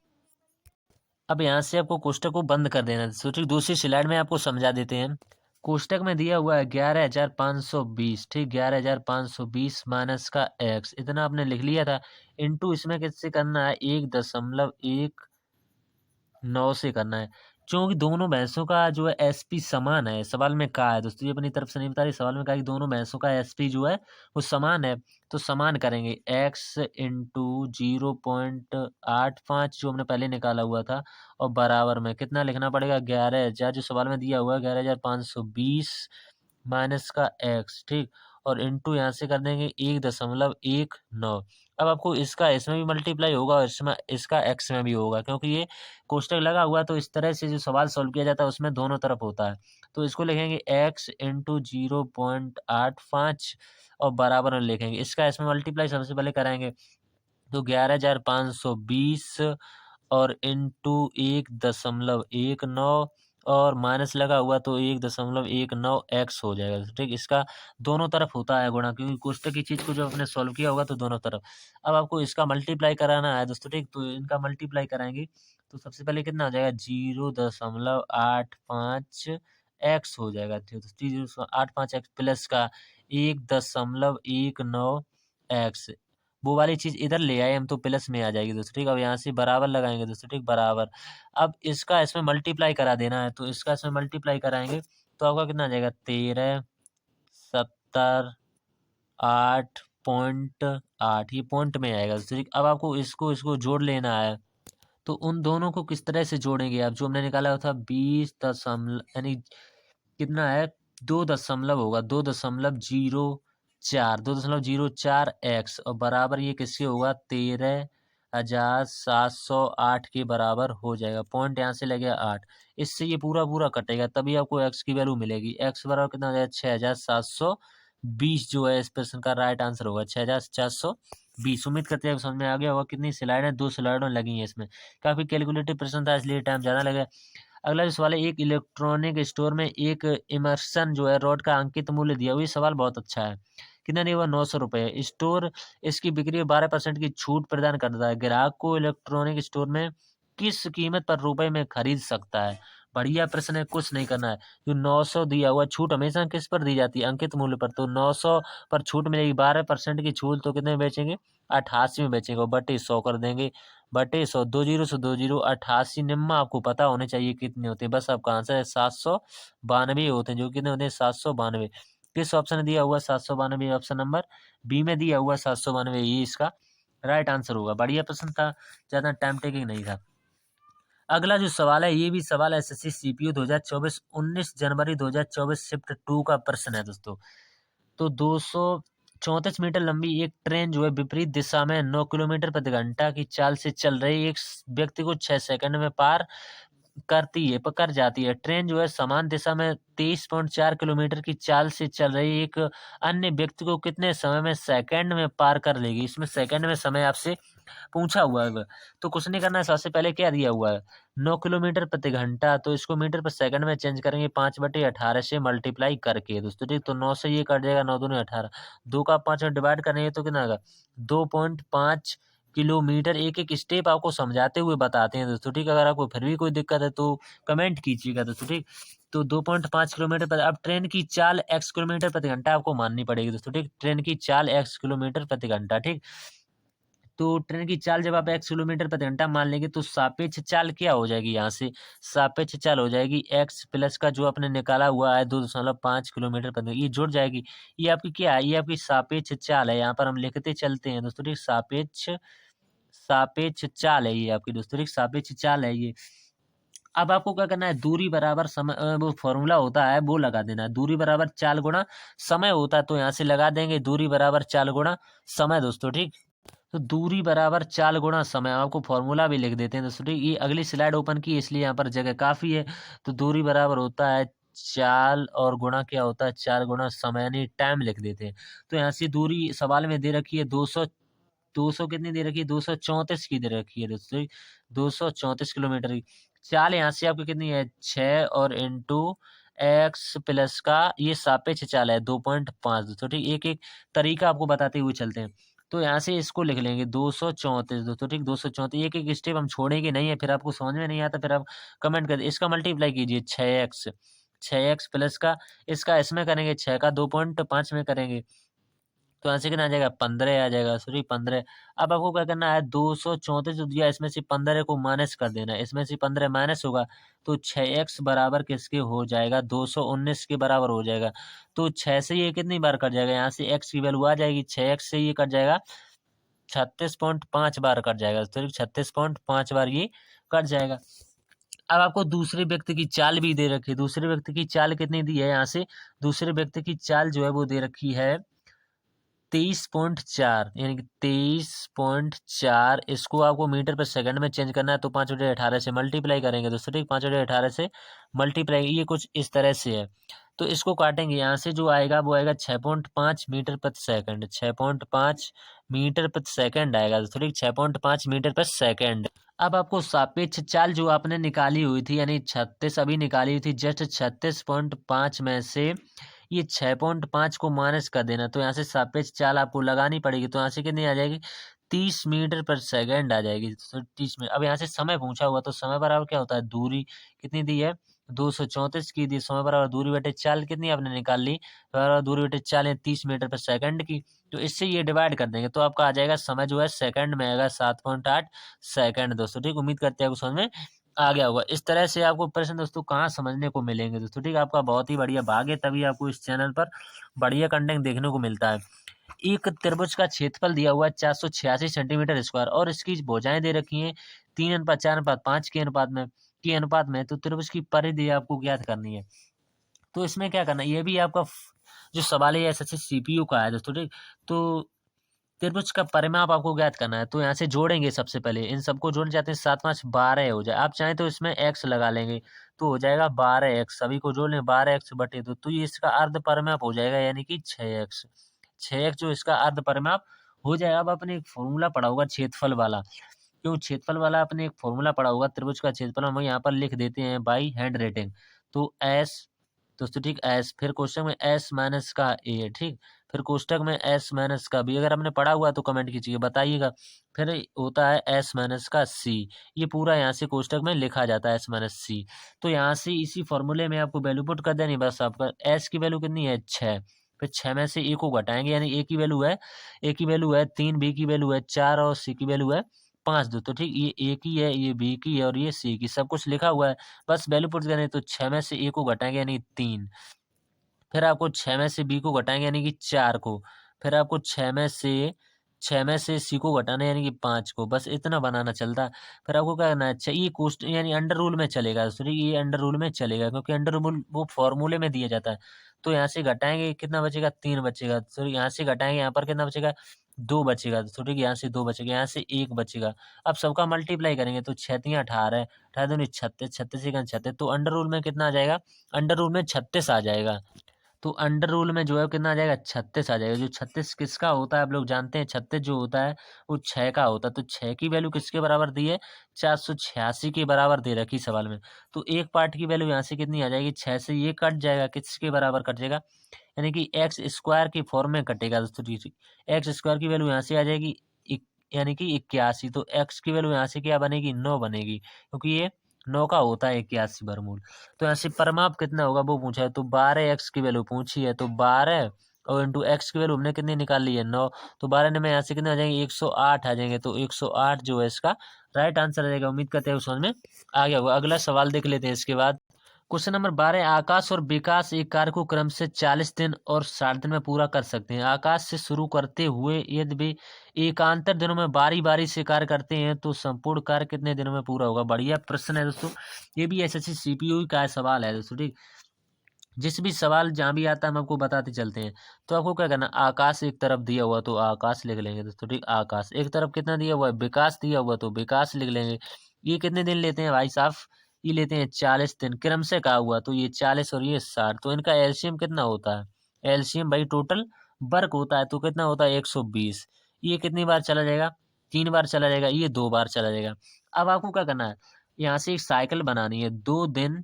अब यहाँ से आपको कोष्टक को बंद कर देना है। सोचिए दूसरी स्लाइड में आपको समझा देते हैं। कोष्टक में दिया हुआ है 11,520, ठीक, 11,520 माइनस का एक्स, इतना आपने लिख लिया था, इनटू इसमें किससे करना है 1.19 से करना है। क्योंकि दोनों भैंसों का जो है एसपी समान है, सवाल में कहा है दोस्तों, ये अपनी तरफ से नहीं बता रही, सवाल में कहा कि दोनों भैंसों का एसपी जो है वो समान है, तो समान करेंगे एक्स इंटू 0.85 जो हमने पहले निकाला हुआ था, और बराबर में कितना लिखना पड़ेगा 11,000 जो सवाल में दिया हुआ है 11,520 माइनस का एक्स, ठीक, और इंटू यहाँ से कर देंगे 1.19। अब आपको इसका इसमें भी मल्टीप्लाई होगा और इसमें इसका एक्स में भी होगा, क्योंकि ये कोष्टक लगा हुआ है, तो इस तरह से जो सवाल सॉल्व किया जाता है उसमें दोनों तरफ होता है। तो इसको लिखेंगे एक्स इंटू 0.85 और बराबर में लिखेंगे, इसका इसमें मल्टीप्लाई सबसे पहले कराएंगे, तो 11,520 और इंटू 1.19 और माइनस लगा हुआ तो 1.19 हो जाएगा, ठीक, इसका दोनों तरफ होता है गुणा, क्योंकि कोष्टक की चीज को जब आपने सॉल्व किया होगा तो दोनों तरफ। अब आपको इसका मल्टीप्लाई कराना है दोस्तों, ठीक, तो इनका मल्टीप्लाई कराएंगे, तो सबसे पहले कितना हो जाएगा 0.85x हो जाएगा, ठीक, तो 0.85x प्लस का 1.19x, वो वाली चीज इधर ले आए हम तो प्लस में आ जाएगी दोस्तों, ठीक, अब यहाँ से बराबर लगाएंगे दोस्तों, ठीक, बराबर। अब इसका इसमें मल्टीप्लाई करा देना है, तो इसका इसमें मल्टीप्लाई कराएंगे तो आपका कितना आ जाएगा 13,70,8.8, ये पॉइंट में आएगा दोस्तों, ठीक। अब आपको इसको इसको जोड़ लेना है, तो उन दोनों को किस तरह से जोड़ेंगे आप, जो हमने निकाला था 20 यानी कितना है 2 दशमलव होगा 2.04 और बराबर ये किसके होगा 13,708 के बराबर हो जाएगा, पॉइंट यहाँ से लगे 8, इससे ये पूरा पूरा कटेगा, तभी आपको एक्स की वैल्यू मिलेगी। एक्स बराबर कितना हो जाएगा 6,720 जो है इस प्रश्न का राइट आंसर होगा 6,420। उम्मीद करते हैं समझ में आ गया होगा। कितनी स्लाइड है 2 स्लाइडों लगी है इसमें, काफी कैलकुलेटिव प्रश्न था इसलिए टाइम ज्यादा लगा। अगला जो सवाल है, एक इलेक्ट्रॉनिक स्टोर में एक इमर्सन जो है रॉड का अंकित मूल्य दिया हुआ, ये सवाल बहुत अच्छा है, कितना दिया हुआ 900 रुपये। स्टोर इसकी बिक्री में 12% की छूट प्रदान करता है, ग्राहक को इलेक्ट्रॉनिक स्टोर में किस कीमत पर रुपए में खरीद सकता है। बढ़िया प्रश्न है, कुछ नहीं करना है। जो 900 दिया हुआ, छूट हमेशा किस पर दी जाती है अंकित मूल्य पर, तो 900 पर छूट मिलेगी, 12% की छूट, तो कितने में बेचेंगे 88 में बेचेंगे, और बटे 100 कर देंगे, बटे 100, 20 से 20 88, निम्मा आपको पता होने चाहिए कितने होते हैं, बस आपका आंसर है 792 होते हैं, जो कितने होते हैं 792। किस ऑप्शन में दिया हुआ 792, ऑप्शन नंबर बी में दिया हुआ 792, ये इसका राइट आंसर होगा। बढ़िया प्रश्न था, ज्यादा टाइम टेकिंग नहीं था। अगला जो सवाल है, ये भी सवाल एसएससी सीपीयू 2024 19 जनवरी 2024 शिफ्ट 2 का प्रश्न है दोस्तों। तो 234 मीटर लंबी एक ट्रेन जो है विपरीत दिशा में 9 किलोमीटर प्रति घंटा की चाल से चल रही एक व्यक्ति को 6 सेकंड में पार करती है, पकड़ जाती है। ट्रेन जो है समान दिशा में 23.4 किलोमीटर की चाल से चल रही एक अन्य व्यक्ति को कितने समय में सेकंड में पार कर लेगी। इसमें सेकंड में समय आपसे पूछा हुआ है, तो कुछ नहीं करना है। सबसे पहले क्या दिया हुआ है 9 किलोमीटर प्रति घंटा, तो इसको मीटर पर सेकंड में चेंज करेंगे 5/18 से मल्टीप्लाई करके दोस्तों, ठीक। तो 9 से ये कट जाएगा, 9 दूनी 18, 2 का 5 में डिवाइड करेंगे तो कितना आएगा 2.5 किलोमीटर। एक एक स्टेप आपको समझाते हुए बताते हैं दोस्तों, ठीक। अगर आपको फिर भी कोई दिक्कत है तो कमेंट कीजिएगा दोस्तों, ठीक। तो 2.5 किलोमीटर पर, अब ट्रेन की चाल x किलोमीटर प्रति घंटा आपको माननी पड़ेगी दोस्तों, ठीक। ट्रेन की चाल x किलोमीटर प्रति घंटा, ठीक। तो ट्रेन की चाल जब आप x किलोमीटर प्रति घंटा मान लेंगे तो सापेक्ष चाल क्या हो जाएगी, यहाँ से सापेक्ष चाल हो जाएगी x प्लस का जो आपने निकाला हुआ है 2.5 किलोमीटर प्रति, ये जुड़ जाएगी। ये आपकी क्या है, ये आपकी सापेक्ष चाल है, यहाँ पर हम लिखते चलते हैं दोस्तों, ठीक। सापेक्ष सापेक्ष चाल है ये आपकी दोस्तों, ठीक। सापेक्ष चाल है ये। अब आपको क्या करना है, दूरी बराबर समय, वो फॉर्मूला होता है वो लगा देना है। दूरी बराबर चाल गुणा समय होता है, तो यहाँ से लगा देंगे दूरी बराबर चाल गुणा समय दोस्तों, ठीक। तो दूरी बराबर चाल गुणा समय, आपको फॉर्मूला भी लिख देते हैं दोस्तों, ठीक। ये अगली स्लाइड ओपन की इसलिए यहाँ पर जगह काफी है। तो दूरी बराबर होता है चाल और गुणा क्या होता है, चाल गुणा समय, यानी टाइम लिख देते हैं। तो यहाँ से दूरी सवाल में दे रखी है 200 कितनी दे रखी है, 234 की दे रखी है दोस्तों, 234 किलोमीटर की। चाल यहाँ से आपकी कितनी है, 6 और इंटू एक्स प्लस का ये सापेक्ष चाल है 2.5 दोस्तों, ठीक। एक एक तरीका आपको बताते हुए चलते हैं। तो यहाँ से इसको लिख लेंगे 234 दोस्तों, ठीक। 234, एक एक स्टेप हम छोड़ेंगे नहीं है, फिर आपको समझ में नहीं आता फिर आप कमेंट कर, इसका मल्टीप्लाई कीजिए 6x प्लस का, इसका इसमें करेंगे 6 का 2.5 में करेंगे, तो यहाँ से कितना आ जाएगा, 15 आ जाएगा, सॉरी 15। अब आपको क्या करना है, 234 जो दिया इसमें से 15 को माइनस कर देना है, इसमें से 15 माइनस होगा तो 6x बराबर किसके हो जाएगा, 219 के बराबर हो जाएगा। तो 6 से ये कितनी बार कट जाएगा, यहाँ से x की वैल्यू आ जाएगी, 6x से ये कट जाएगा 36.5 बार कट जाएगा, तो 36.5 बार ये कट जाएगा। अब आपको दूसरे व्यक्ति की चाल भी दे रखी है, दूसरे व्यक्ति की चाल कितनी दी है, यहाँ से दूसरे व्यक्ति की चाल जो है वो दे रखी है 23.4, यानी कि 23.4, इसको आपको मीटर पर सेकंड में चेंज करना है, तो 5/18 से मल्टीप्लाई करेंगे दोस्तों, ठीक। 5/18 से मल्टीप्लाई, ये कुछ इस तरह से है। तो इसको काटेंगे, यहाँ से जो आएगा वो आएगा 6.5 मीटर प्रति सेकंड, 6.5 मीटर प्रति सेकंड आएगा दोस्तों, ठीक। 6.5 मीटर प्रति सेकंड। अब आपको सापेक्ष चाल जो आपने निकाली हुई थी, यानी 36 अभी निकाली हुई थी, जस्ट 36.5 में से ये 6.5 को माइनस कर देना, तो यहाँ से सापेक्ष चाल आपको लगानी पड़ेगी, तो यहाँ से कितनी आ जाएगी, 30 मीटर पर सेकंड आ जाएगी, तो 30 मिनट। अब यहाँ से समय पूछा हुआ, तो समय बराबर क्या होता है, दूरी कितनी दी है, 234 की दी, समय बराबर दूरी बटे चाल कितनी आपने निकाल ली, बराबर दूरी बटे चाल है 30 मीटर पर सेकंड की। तो इससे ये डिवाइड कर देंगे, तो आपका आ जाएगा समय जो है सेकंड में आएगा 7.8 सेकंड दोस्तों, ठीक। उम्मीद करते हैं आपको समझ में आ गया होगा। इस तरह से आपको प्रश्न दोस्तों कहाँ समझने को मिलेंगे दोस्तों, ठीक। आपका बहुत ही बढ़िया भाग है, तभी आपको इस चैनल पर बढ़िया कंटेंट देखने को मिलता है। एक त्रिभुज का क्षेत्रफल दिया हुआ है 486 सेंटीमीटर स्क्वायर और इसकी भुजाएं दे रखी हैं 3:4:5 के अनुपात में, तो त्रिभुज की परिधि आपको ज्ञात करनी है। तो इसमें क्या करना है, ये भी आपका जो सवाल है एसएससी सीपीयू का है दोस्तों, ठीक। तो त्रिभुज का परिमाप आपको ज्ञात करना है, तो यहाँ से जोड़ेंगे, सबसे पहले इन सबको जोड़ना चाहते हैं, 7×5 = 12 हो जाए, आप चाहें तो इसमें x लगा लेंगे, तो हो जाएगा 12x, सभी को जोड़ लें 12x बटे 2, तो ये इसका अर्ध परिमाप हो जाएगा, यानी कि 6x। 6x जो इसका अर्ध परिमाप हो जाएगा। अब आपने एक फॉर्मूला पढ़ा होगा क्षेत्रफल वाला, क्यों क्षेत्रफल वाला आपने एक फॉर्मूला पढ़ा होगा, त्रिभुज का क्षेत्रफल हम यहाँ पर लिख देते हैं बाई हैंड राइटिंग, तो s दोस्तों, ठीक। एस, फिर कोष्टक में एस माइनस का ए, ठीक। फिर कोष्टक में एस माइनस का बी, अगर हमने पढ़ा हुआ तो कमेंट कीजिए बताइएगा। फिर होता है एस माइनस का सी, ये पूरा यहाँ से कोष्टक में लिखा जाता है एस माइनस सी। तो यहाँ से इसी फॉर्मूले में आपको वैल्यू पुट कर देनी, बस आपका एस की वैल्यू कितनी है 6, फिर 6 में से ए को घटाएंगे, यानी ए की वैल्यू है 3, बी की वैल्यू है 4 और सी की वैल्यू है 5 दोस्तों, ठीक। ये ए की है, ये बी की है और ये सी की, सब कुछ लिखा हुआ है, बस वैल्यू पुट करें, तो 6 में से ए को घटाएंगे यानी 3, फिर आपको 6 में से बी को घटाएंगे यानी कि 4 को, फिर आपको 6 में से सी को घटाना यानी कि 5 को, बस इतना बनाना चलता है। फिर आपको क्या करना है, ये कोष्ट यानी अंडर रूल में चलेगा, सॉरी ये अंडर रूल में चलेगा, क्योंकि अंडर रूल वो फॉर्मूले में दिया जाता है। तो यहाँ से घटाएंगे कितना बचेगा, 3 बचेगा, सॉरी यहाँ से घटाएंगे, यहाँ पर कितना बचेगा, 2 बचेगा, तो ठीक, यहाँ से 2 बचेगा, यहाँ से 1 बचेगा। अब सबका मल्टीप्लाई करेंगे, तो 6×3 = 18, 18×2 = 36, 36 × 36, तो अंडर रूल में कितना आ जाएगा, अंडर रूल में 36 आ जाएगा। तो अंडर रूल में जो है कितना आ जाएगा, 36 आ जाएगा। जो 36 किसका होता है आप लोग जानते हैं, 36 जो होता है वो 6 का होता है। तो 6 की वैल्यू किसके बराबर दी है, 486 के बराबर दे रखी सवाल में। तो एक पार्ट की वैल्यू यहाँ से कितनी आ जाएगी, 6 से ये कट जाएगा, किसके बराबर कट जाएगा, यानी कि एक्स स्क्वायर की फॉर्म में कटेगा दोस्तों, ठीक। एक्स स्क्वायर की वैल्यू यहाँ से आ जाएगी यानी कि 81, तो एक्स की वैल्यू यहाँ से क्या बनेगी, 9 बनेगी, क्योंकि ये 9 का होता है 81 वर्गमूल। तो यहाँ से परिमाप कितना होगा वो पूछा है, तो 12x की वैल्यू पूछी है, तो 12 और इंटू एक्स की वैल्यू हमने कितनी निकाल ली है, 9, तो 12 में यहाँ से कितने आ जाएंगे, 108 आ जाएंगे, तो 108 जो है इसका राइट आंसर आ जाएगा। उम्मीद करते हैं समझ में आ गया होगा। अगला सवाल देख लेते हैं इसके बाद। क्वेश्चन नंबर 12, आकाश और विकास एक कार्य को क्रम से 40 दिन और 60 दिन में पूरा कर सकते हैं। आकाश से शुरू करते हुए यदि वे एकांतर दिनों में बारी बारी से कार्य करते हैं तो संपूर्ण कार्य कितने दिनों में पूरा होगा। बढ़िया प्रश्न है दोस्तों, ये भी एसएससी सीपीयू का सवाल है दोस्तों। ठीक, जिस भी सवाल जहाँ भी आता है हम आपको बताते चलते हैं। तो आपको क्या करना, आकाश एक तरफ दिया हुआ तो आकाश लिख लेंगे दोस्तों। ठीक, आकाश एक तरफ कितना दिया हुआ है, विकास दिया हुआ तो विकास लिख लेंगे। ये कितने दिन लेते हैं भाई साहब, ये लेते हैं 40 दिन। क्रम से कहा हुआ तो ये 40 और ये 60, तो इनका एलसीएम कितना होता है, एलसीएम भाई टोटल वर्क होता है तो कितना होता है 120। ये कितनी बार चला जाएगा, 3 बार चला जाएगा, ये 2 बार चला जाएगा। अब आपको क्या करना है, यहाँ से एक साइकिल बनानी है। 2 दिन,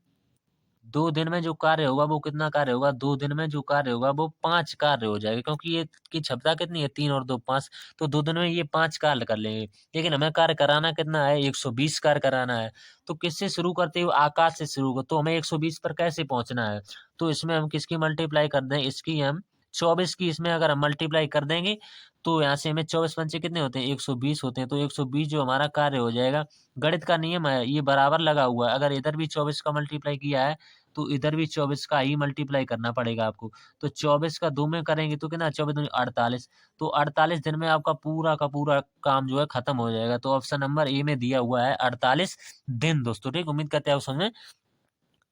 2 दिन में जो कार्य होगा वो कितना कार्य होगा, 2 दिन में जो कार्य होगा वो 5 कार्य हो जाएगा, क्योंकि ये की क्षमता कितनी है, 3 और 2 5, तो 2 दिन में ये 5 कार्य कर लेंगे। लेकिन हमें कार्य कराना कितना है, 120 कार्य कराना है। तो किससे शुरू करते हो, आकाश से शुरू कर, तो हमें 120 पर कैसे पहुंचना है, तो इसमें हम किसकी मल्टीप्लाई कर दें, इसकी हम 24 की, इसमें अगर हम मल्टीप्लाई कर देंगे तो यहाँ से हमें 24 पंचे कितने होते हैं, 120 होते हैं। तो 120 जो हमारा कार्य हो जाएगा। गणित का नियम है, ये बराबर लगा हुआ है, अगर इधर भी 24 का मल्टीप्लाई किया है तो इधर भी 24 का ही मल्टीप्लाई करना पड़ेगा आपको। तो 24 का 2 में करेंगे तो कितना, 24 दूनी 48, तो 48 दिन में आपका पूरा का पूरा काम जो है खत्म हो जाएगा। तो ऑप्शन नंबर ए में दिया हुआ है 48 दिन दोस्तों। ठीक, उम्मीद करते हैं आप समझ में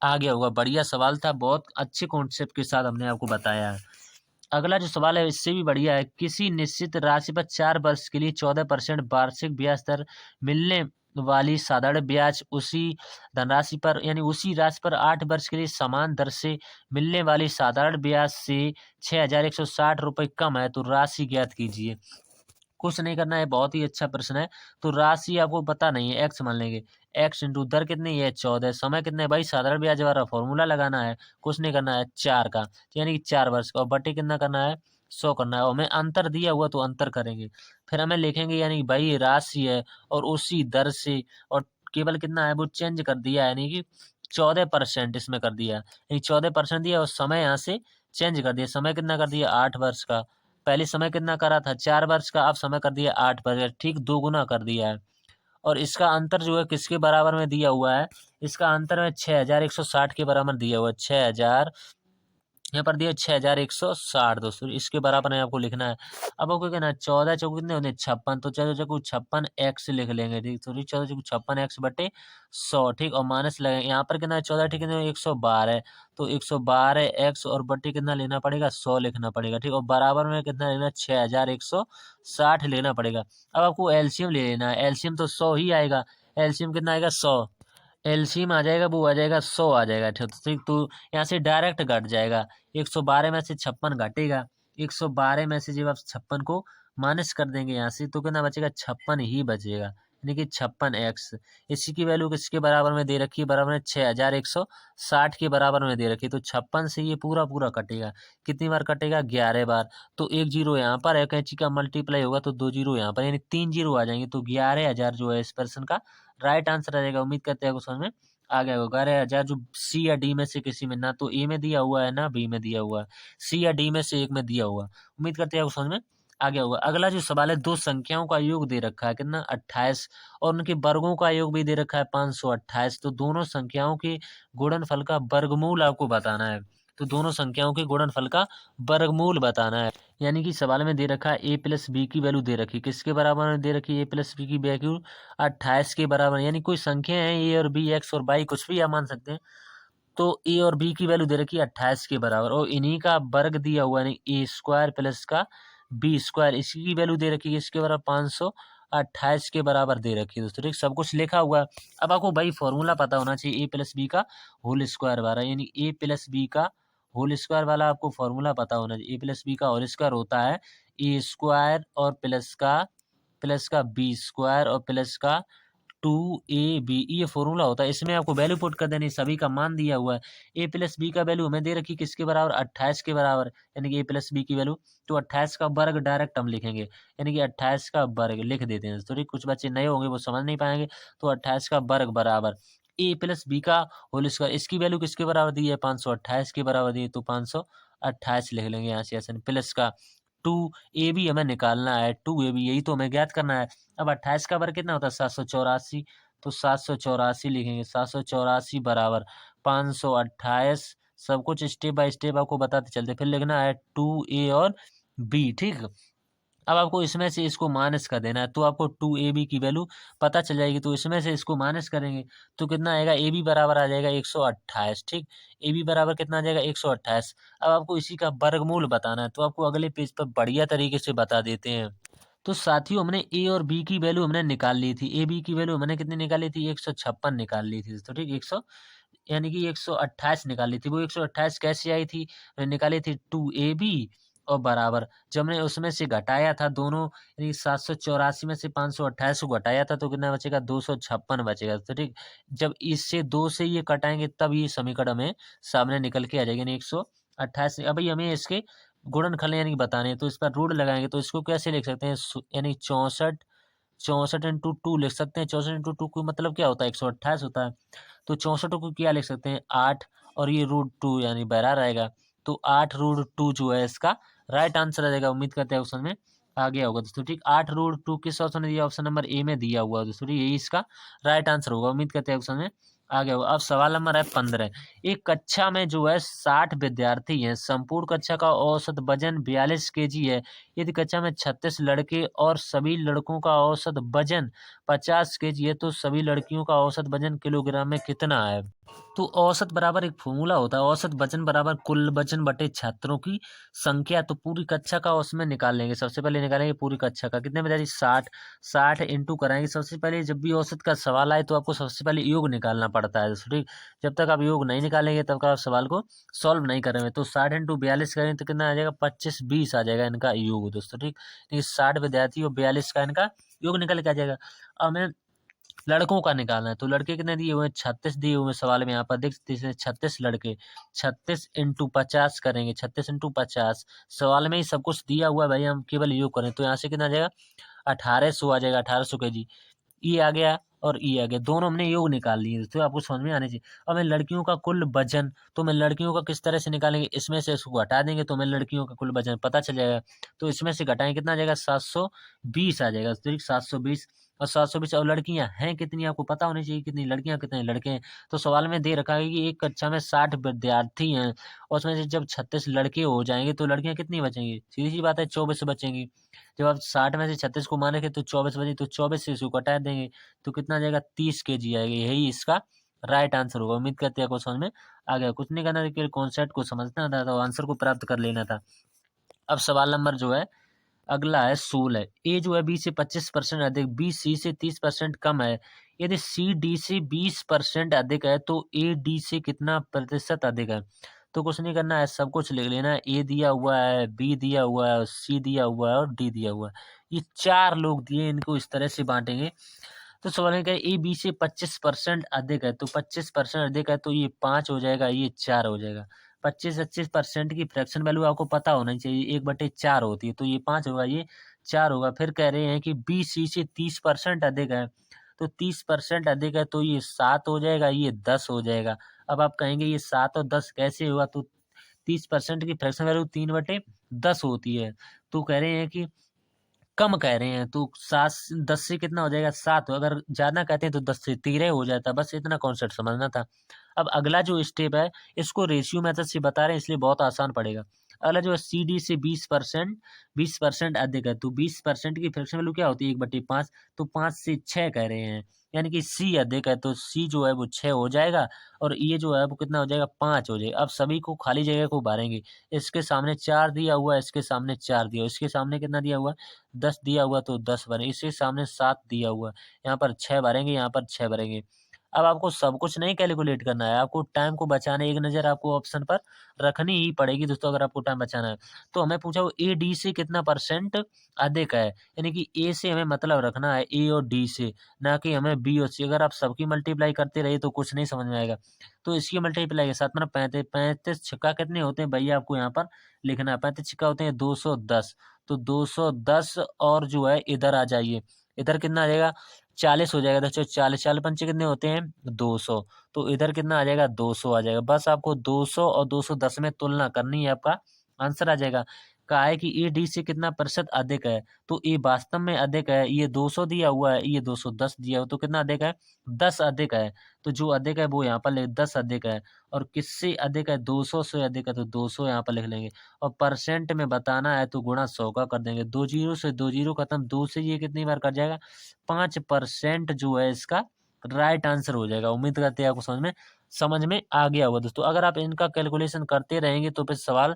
आ गया होगा। बढ़िया सवाल था, बहुत अच्छे कॉन्सेप्ट के साथ हमने आपको बताया है। अगला जो सवाल है इससे भी बढ़िया है, किसी निश्चित राशि पर 4 वर्ष के लिए 14% वार्षिक ब्याज दर मिलने वाली साधारण ब्याज उसी धनराशि पर, यानी उसी राशि पर 8 वर्ष के लिए समान दर से मिलने वाली साधारण ब्याज से 6,160 रुपये कम है, तो राशि ज्ञात कीजिए। कुछ नहीं करना है, बहुत ही अच्छा प्रश्न है। तो राशि आपको पता नहीं है, एक्स मान लेंगे। एक्स इंटू दर कितनी है, 14, समय कितने है भाई, साधारण ब्याज वाला फॉर्मूला लगाना है। कुछ नहीं करना है, 4 का, यानी कि 4 वर्ष का, और बटे कितना करना है, 100 करना है। और हमें अंतर दिया हुआ तो अंतर करेंगे, फिर हमें लिखेंगे, यानी कि भाई ये राशि है और उसी दर से, और केवल कितना है वो चेंज कर दिया है, यानी कि 14% इसमें कर दिया, यानी 14% दिया और समय यहाँ से चेंज कर दिया। समय कितना कर दिया, 8 वर्ष का। पहले समय कितना करा था, 4 वर्ष का, अब समय कर दिया 8 वर्ष, ठीक 2 गुना कर दिया है। और इसका अंतर जो है किसके बराबर में दिया हुआ है, इसका अंतर में 6,160 के बराबर दिया हुआ है। 6,000 यहाँ पर दिया 6,160 दोस्तों, इसके बराबर में आपको लिखना है। अब आपको कहना है 14 चौक कितने होते हैं, 56, तो 14 चौक 56 एक्स लिख लेंगे। ठीक, तो 14 चौक 56 एक्स बटे 100। ठीक, और माइनस लगेंगे, यहाँ पर कितना है 14, ठीक है 112, तो 112 एक्स और बटे कितना लेना पड़ेगा, 100 लिखना पड़ेगा। ठीक, और बराबर में कितना लेना, 6,160 लेना पड़ेगा। अब आपको एलसीएम ले लेना है, एलसीएम तो 100 ही आएगा। एलसीएम कितना आएगा, 100, एलसीएम आ जाएगा, वो आ जाएगा 100 आ जाएगा। ठीक, तो यहाँ से डायरेक्ट घट जाएगा। 112 में से 56 घटेगा, 112 में से जब आप 56 को माइनस कर देंगे यहाँ से तो कितना बचेगा, 56 ही बचेगा, यानी कि 56 एक्स। इसी की वैल्यू किसके बराबर में दे रखी है, बराबर में 6,160 के बराबर में दे रखी है। तो 56 से ये पूरा पूरा कटेगा, कितनी बार कटेगा, 11 बार। तो 1 जीरो यहाँ पर है, कैंची का मल्टीप्लाई होगा तो 2 जीरो यहाँ पर, यानी 3 जीरो आ जाएंगे। तो 11,000 जो है इस प्रश्न का राइट आंसर आ जाएगा। उम्मीद करते हैं आपको समझ में आ गया होगा। 11,000 जो सी या डी में से किसी में, ना तो ए में दिया हुआ है ना बी में दिया हुआ है, सी या डी में से एक में दिया हुआ। उम्मीद करते हैं आपको समझ में आ गया होगा। अगला जो सवाल है, दो संख्याओं का योग दे रखा है कितना, 28, और उनके वर्गों का योग भी दे रखा है 528। तो दोनों संख्याओं के गुणनफल का वर्गमूल आपको बताना है। तो दोनों संख्याओं के गुणनफल का वर्गमूल बताना है, यानी कि सवाल में दे रखा है ए प्लस बी की वैल्यू दे रखी, किसके बराबर में दे रखी है, ए प्लस बी की वैल्यू 28 के बराबर, यानी कोई संख्या है ए और बी, एक्स और वाई, कुछ भी आप मान सकते हैं। तो ए और बी की वैल्यू दे रखी है 28 के बराबर, और इन्हीं का वर्ग दिया हुआ है, ए स्क्वायर प्लस का बी स्क्वायर, इसी की वैल्यू दे रखी है इसके बराबर 528 के बराबर दे रखी है दोस्तों। ठीक, सब कुछ लिखा हुआ है। अब आपको भाई फॉर्मूला पता होना चाहिए, ए प्लस बी का होल स्क्वायर वाला, यानी ए प्लस बी का होल स्क्वायर वाला आपको फॉर्मूला पता होना चाहिए। ए प्लस बी का होल स्क्वायर होता है ए स्क्वायर और प्लस का बी स्क्वायर और प्लस का 2ab, ये फॉर्मूला होता है। इसमें आपको वैल्यू पुट कर देनी, सभी का मान दिया हुआ है। ए प्लस बी का वैल्यू हमें दे रखी किसके बराबर, 28 के बराबर, यानी कि ए प्लस बी की वैल्यू, तो 28 का वर्ग डायरेक्ट हम लिखेंगे, यानी कि 28 का वर्ग लिख देते हैं। तो कुछ बच्चे नए होंगे वो समझ नहीं पाएंगे, तो 28 का वर्ग बराबर ए प्लस बी का होल स्क्वायर, इसकी वैल्यू किसके बराबर दी है, 528 के बराबर दी है, तो 528 लिख लेंगे यहाँ से ऐसे, प्लस का 2ab हमें निकालना है, 2ab यही तो हमें ज्ञात करना है। अब 28 का वर्ग कितना होता है, 784, तो 784 लिखेंगे, 784 बराबर 528, सब कुछ स्टेप बाय स्टेप आपको बताते चलते। फिर लिखना है 2A और B, ठीक। अब आपको इसमें से इसको माइनस कर देना है, तो आपको 2AB की वैल्यू पता चल जाएगी। तो इसमें से इसको माइनस करेंगे तो कितना आएगा, AB बराबर आ जाएगा 128, ठीक। AB बराबर कितना आ जाएगा, 128। अब आपको इसी का वर्गमूल बताना है, तो आपको अगले पेज पर बढ़िया तरीके से बता देते हैं। तो साथियों हमने ए और बी की वैल्यू हमने निकाल ली थी। ए बी की वैल्यू हमने कितनी निकाली थी, 156 निकाल ली थी, तो ठीक 100 यानी कि 128 निकाल ली थी। वो 128 कैसे आई थी, निकाली थी 2AB और बराबर, जब हमने उसमें से घटाया था दोनों, यानी 784 में से 528 को घटाया था तो कितना बचेगा, 256 बचेगा, तो ठीक। जब इससे 2 से ये कटाएंगे तब ये समीकरण में सामने निकल के आ जाएगा, यानी 128। अब भाई हमें इसके गुणनखंड यानी कि बताने हैं, तो इस पर रूट लगाएंगे तो इसको कैसे लिख सकते हैं, यानी 64, 64 × 2 लिख सकते हैं। 64 × 2 को मतलब क्या होता है, 128 होता है। तो 64 को क्या लिख सकते हैं, 8, और ये √2 यानी बराबर आएगा। तो 8 √2 जो है इसका राइट आंसर आ जाएगा। उम्मीद करते हैं ऑप्शन में आ गया होगा दोस्तों, ठीक। 8 √2 किस ऑप्शन में दिया, ऑप्शन नंबर ए में दिया हुआ है दोस्तों, यही इसका राइट आंसर होगा। उम्मीद करते हैं ऑप्शन में आ गया होगा। अब सवाल नंबर है 15। एक कक्षा में जो है 60 विद्यार्थी हैं, संपूर्ण कक्षा का औसत वजन 42 kg है। यदि कक्षा में 36 लड़के और सभी लड़कों का औसत वजन 50 kg है, तो सभी लड़कियों का औसत वजन किलोग्राम में कितना है। तो औसत बराबर एक फॉर्मूला होता है, औसत वजन बराबर कुल वजन बटे छात्रों की संख्या। तो पूरी कक्षा का उसमें निकाल लेंगे, सबसे पहले निकालेंगे पूरी कक्षा का, कितने बजाय 60, 60 इंटू कराएंगे। सबसे पहले जब भी औसत का सवाल आए तो आपको सबसे पहले योग निकालना पड़ता है, ठीक। जब तक आप योग नहीं निकालेंगे तब तक आप सवाल को सॉल्व नहीं करेंगे। तो 60 × 42 करेंगे तो कितना आ जाएगा, 25, 20 आ जाएगा इनका योग दोस्तों, ठीक। 60 विद्यार्थी और 42 का इनका योग निकल के आ जाएगा। अब हमें लड़कों का निकालना है, तो लड़के कितने दिए हुए हैं, 36 दिए हुए हैं सवाल में, यहाँ पर देख सकते हैं 36 लड़के। 36 × 50 करेंगे, 36 × 50, सवाल में ही सब कुछ दिया हुआ है भाई, हम केवल योग करें तो यहाँ से कितना आ जाएगा, 1800 आ जाएगा, 1800 kg। ये आ गया और ये आ गया, दोनों हमने योग निकाल लिए, तो आपको समझ में आने चाहिए। और हमें लड़कियों का कुल वजन, तो मैं लड़कियों का किस तरह से निकालेंगे, इसमें से इसको घटा देंगे तो हमें लड़कियों का कुल वजन पता चल जाएगा। तो इसमें से घटाएंगे कितना आ जाएगा, 720 आ जाएगा, तो 720 और 720। और लड़कियां हैं कितनी, आपको पता होनी चाहिए कितनी लड़कियां कितने लड़के हैं। तो सवाल में दे रखा है कि एक कक्षा में 60 विद्यार्थी हैं और उसमें से जब 36 लड़के हो जाएंगे तो लड़कियां कितनी बचेंगी, सीधी सी बात है 24 बचेंगी। जब आप 60 में से 36 को मानेंगे तो 24 बचे, तो 24 से इसको घटा देंगे तो कितना आ जाएगा, 30 kg आएगा। यही इसका राइट आंसर होगा। उम्मीद करते हैं आपको समझ में आ गया। कुछ नहीं करना था, केवल कॉन्सेप्ट को समझना था तो आंसर को प्राप्त कर लेना था। अब सवाल नंबर जो है अगला है 16। ए जो है बी से 25% अधिक, बी सी से 30% कम है। यदि सी डी से 20% अधिक है तो ए डी से कितना प्रतिशत अधिक है। तो कुछ नहीं करना है, सब कुछ लिख लेना है। ए दिया हुआ है, बी दिया हुआ है, सी दिया हुआ है और डी दिया हुआ है। ये 4 लोग दिए, इनको इस तरह से बांटेंगे। तो सवाल है क्या, ए बी से 25% अधिक है, तो 25% अधिक है तो ये 5 हो जाएगा, ये 4 हो जाएगा। 25% की फ्रैक्शन वैल्यू आपको पता होना चाहिए, 1/4 होती है, तो ये 5 होगा, ये 4 होगा। फिर कह रहे हैं कि बी सी से 30% अधिक है, तो 30% अधिक है तो ये 7 हो जाएगा, ये 10 हो जाएगा। अब आप कहेंगे ये 7 और 10 कैसे हुआ, तो 30% की फ्रैक्शन वैल्यू 3/10 होती है। तो कह रहे हैं कि कम कह रहे हैं तो 10 से कितना हो जाएगा, 7। अगर ज्यादा कहते हैं तो 10 से 13 हो जाता। बस इतना कॉन्सेप्ट समझना था। अब अगला जो स्टेप है इसको रेशियो मेथड से बता रहे हैं इसलिए बहुत आसान पड़ेगा। अगला जो है सी डी से 20% अधिक है, तो 20% की फ्रैक्शन वैल्यू क्या होती है, 1/5। तो 5 से 6 कह रहे हैं, यानी कि सी अधिक है तो सी जो है वो 6 हो जाएगा और ये जो है वो कितना हो जाएगा, 5 हो जाएगा। अब सभी को खाली जगह को भरेंगे। इसके सामने 4 दिया हुआ है, इसके सामने 4 दिया हुआ, इसके सामने कितना दिया हुआ है, 10 दिया हुआ तो 10 भरें। इसके सामने 7 दिया हुआ है, यहाँ पर 6 भरेंगे, यहाँ पर 6 भरेंगे। अब आपको सब कुछ नहीं कैलकुलेट करना है, आपको टाइम को बचाने, एक नज़र आपको ऑप्शन पर रखनी ही पड़ेगी दोस्तों अगर आपको टाइम बचाना है। तो हमें पूछा वो ए डी से कितना परसेंट अधिक है, यानी कि ए से हमें मतलब रखना है, ए और डी से, ना कि हमें बी और सी। अगर आप सबकी मल्टीप्लाई करते रहिए तो कुछ नहीं समझ में आएगा। तो इसकी मल्टीप्लाई के साथ मतलब 35, 35 छक्का कितने होते हैं भैया, आपको यहाँ पर लिखना है। 35 छक्का होते हैं 210, तो 210 और जो है इधर आ जाइए, इधर कितना आ जाएगा, 40 हो जाएगा। तो 40, 40 पंचे कितने होते हैं, 200। तो इधर कितना आ जाएगा, 200 आ जाएगा। बस आपको 200 और 210 में तुलना करनी है, आपका आंसर आ जाएगा। कहा है कि ए डी से कितना प्रतिशत अधिक है, तो ए वास्तव में अधिक है। ये 200 दिया हुआ है, ये 210 दिया हुआ, तो कितना अधिक है? 10 अधिक है। तो जो अधिक है वो यहाँ पर 10 अधिक है। और किससे अधिक है? 200 से अधिक है, तो 200 यहाँ पर लिख लेंगे। और परसेंट में बताना है तो गुणा 100 का कर देंगे। 2 जीरो से 2 जीरो खत्म, 2 से ये कितनी बार कट जाएगा? 5% जो है इसका राइट आंसर हो जाएगा। उम्मीद करते हैं आपको समझ में आ गया होगा दोस्तों। अगर आप इनका कैलकुलेशन करते रहेंगे तो फिर सवाल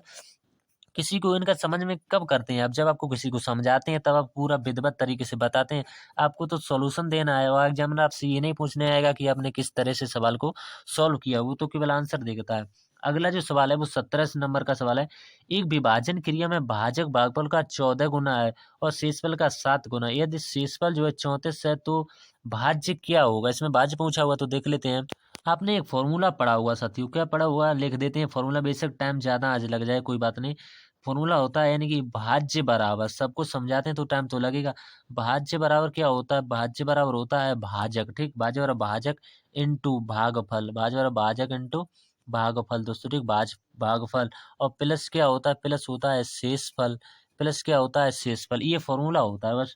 किसी को इनका समझ में कब करते हैं? अब जब आपको किसी को समझाते हैं तब आप पूरा विधिवत तरीके से बताते हैं। आपको तो सॉल्यूशन देना है और एग्जामिनर आपसे ये नहीं पूछने आएगा कि आपने किस तरह से सवाल को सॉल्व किया, वो तो केवल आंसर देता है। अगला जो सवाल है वो 17 नंबर का सवाल है। एक विभाजन क्रिया में भाजक भागफल का 14 गुना है और शेषफल का 7 गुना है। यदि शेषफल जो है 34 है तो भाज्य क्या होगा? इसमें भाज्य पूछा हुआ, तो देख लेते हैं। आपने एक फॉर्मूला पढ़ा हुआ साथियों, क्या पढ़ा हुआ लिख देते हैं फॉर्मूला, बेशक टाइम ज्यादा आज लग जाए कोई बात नहीं। फॉर्मूला होता है यानी कि भाज्य बराबर, सबको समझाते हैं तो टाइम तो लगेगा। भाज्य बराबर क्या होता है? भाज्य बराबर होता है भाजक, ठीक, भाज्य बराबर भाजक इंटू भागफल, भाज्य बराबर भाजक इंटू भागफल दोस्तों, ठीक, भागफल। और प्लस क्या होता है? प्लस होता है शेषफल, प्लस क्या होता है? शेषफल। ये फॉर्मूला होता है बस।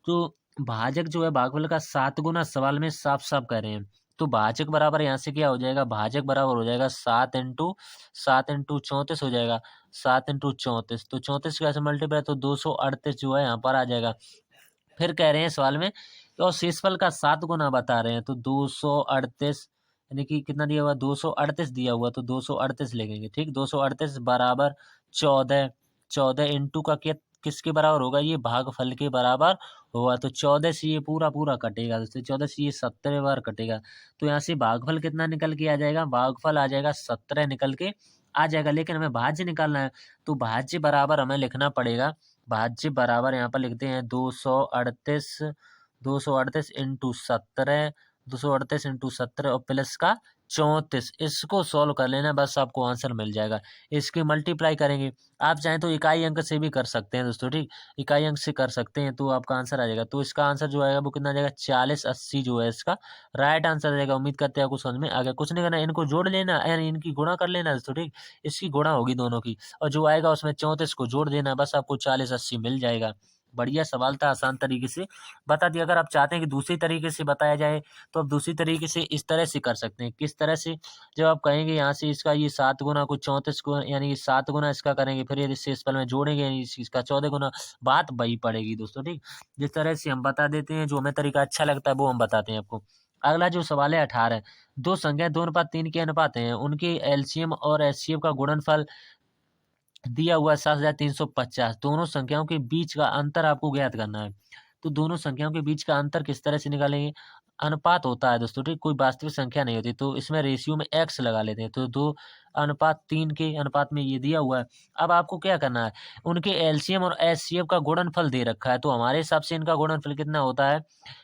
तो भाजक जो है भागफल का 7 गुना सवाल में साफ साफ कह रहे हैं। तो भाजक बराबर यहाँ से क्या हो जाएगा? भाजक बराबर हो जाएगा 7 इंटू 34 हो जाएगा। 7 इंटू 34, तो 34 कैसे मल्टीप्लाई, तो 238 जो है यहाँ पर आ जाएगा। फिर कह रहे हैं सवाल में और शेषफल का 7 गुना बता रहे हैं, तो 238 यानी कि कितना दिया हुआ? 238 दिया हुआ, तो 238 लिखेंगे, ठीक। 238 बराबर 14, 14 इंटू का क्या किसके बराबर होगा? ये भागफल के बराबर होगा। तो 14 से ये पूरा पूरा कटेगा दोस्तों, 14 से ये 17 बार कटेगा। तो यहाँ से भागफल कितना निकल के आ जाएगा? भागफल आ जाएगा 17 निकल के आ जाएगा। लेकिन हमें भाज्य निकालना है, तो भाज्य बराबर हमें लिखना पड़ेगा। भाज्य बराबर यहाँ पर लिखते हैं 238, 238 इंटू 17, 238 इंटू 17 और प्लस का 34। इसको सॉल्व कर लेना, बस आपको आंसर मिल जाएगा। इसकी मल्टीप्लाई करेंगे, आप चाहें तो इकाई अंक से भी कर सकते हैं दोस्तों, ठीक, इकाई अंक से कर सकते हैं तो आपका आंसर आ जाएगा। तो इसका आंसर जो आएगा वो कितना आ जाएगा? 4080 जो है इसका राइट आंसर आ जाएगा। उम्मीद करते हैं आपको समझ में आ गया। कुछ नहीं करना, इनको जोड़ लेना यानी इनकी गुणा कर लेना दोस्तों, ठीक, इसकी गुणा होगी दोनों की और जो आएगा उसमें 34 को जोड़ देना, बस आपको 4080 मिल जाएगा। बढ़िया सवाल था, आसान तरीके से बता दिया। अगर आप चाहते हैं कि दूसरी तरीके से बताया जाए तो आप दूसरी तरीके से इस तरह से कर सकते हैं। किस तरह से? जब आप कहेंगे यहाँ से इसका ये 7 गुना कुछ 34 गुना यानी कि 7 गुना इसका करेंगे, फिर यदि शेषफल में जोड़ेंगे यानी इसका 14 गुना, बात वही पड़ेगी दोस्तों, ठीक। जिस तरह से हम बता देते हैं, जो हमें तरीका अच्छा लगता है वो हम बताते हैं आपको। अगला जो सवाल है 18, दो संख्या 2:3 के अनुपात हैं, उनके एलसीएम और एचसीएफ का गुणनफल दिया हुआ है 7,350। दोनों संख्याओं के बीच का अंतर आपको ज्ञात करना है। तो दोनों संख्याओं के बीच का अंतर किस तरह से निकालेंगे? अनुपात होता है दोस्तों, ठीक, कोई वास्तविक संख्या नहीं होती, तो इसमें रेशियो में x लगा लेते हैं। तो 2:3 के अनुपात में ये दिया हुआ है। अब आपको क्या करना है? उनके एलसीएम और एचसीएफ का गुणनफल दे रखा है, तो हमारे हिसाब से इनका गुणनफल कितना होता है?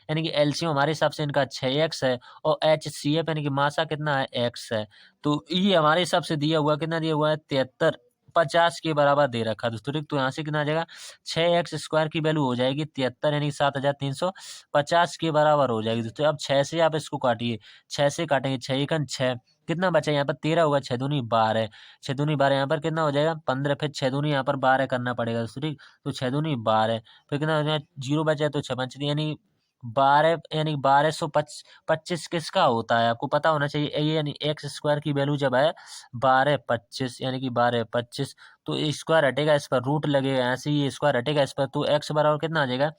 यानी कि एलसीएम हमारे हिसाब से इनका 6x है और एचसीएफ यानी कि मासा कितना है? x है। तो ये हमारे हिसाब से दिया हुआ कितना दिया हुआ है? 73, 50 के बराबर दे रखा है दोस्तों, ठीक। तो यहाँ से कितना आ जाएगा? 6x² की वैल्यू हो जाएगी 73 यानी 7,350 के बराबर हो जाएगी दोस्तों। अब 6 से आप इसको काटिए, 6 से काटेंगे, 6 एकन 6, कितना बचा यहाँ पर? 13 होगा, 6 दूनी 12, 6 दूनी 12, यहाँ पर कितना हो जाएगा? 15, फिर 6 दूनी यहाँ पर 12 करना पड़ेगा दोस्तों, ठीक। तो 6 दूनी 12, फिर कितना हो जाएगा? 0 बचा है तो 6 पंच यानी 12 यानी 1225 किसका होता है? आपको पता होना चाहिए। ये यानी x² की वैल्यू जब है 1225 यानी कि 1225, तो स्क्वायर हटेगा, इस पर रूट लगेगा, ऐसे ही स्क्वायर हटेगा इस पर, तो x बराबर कितना आ जाएगा?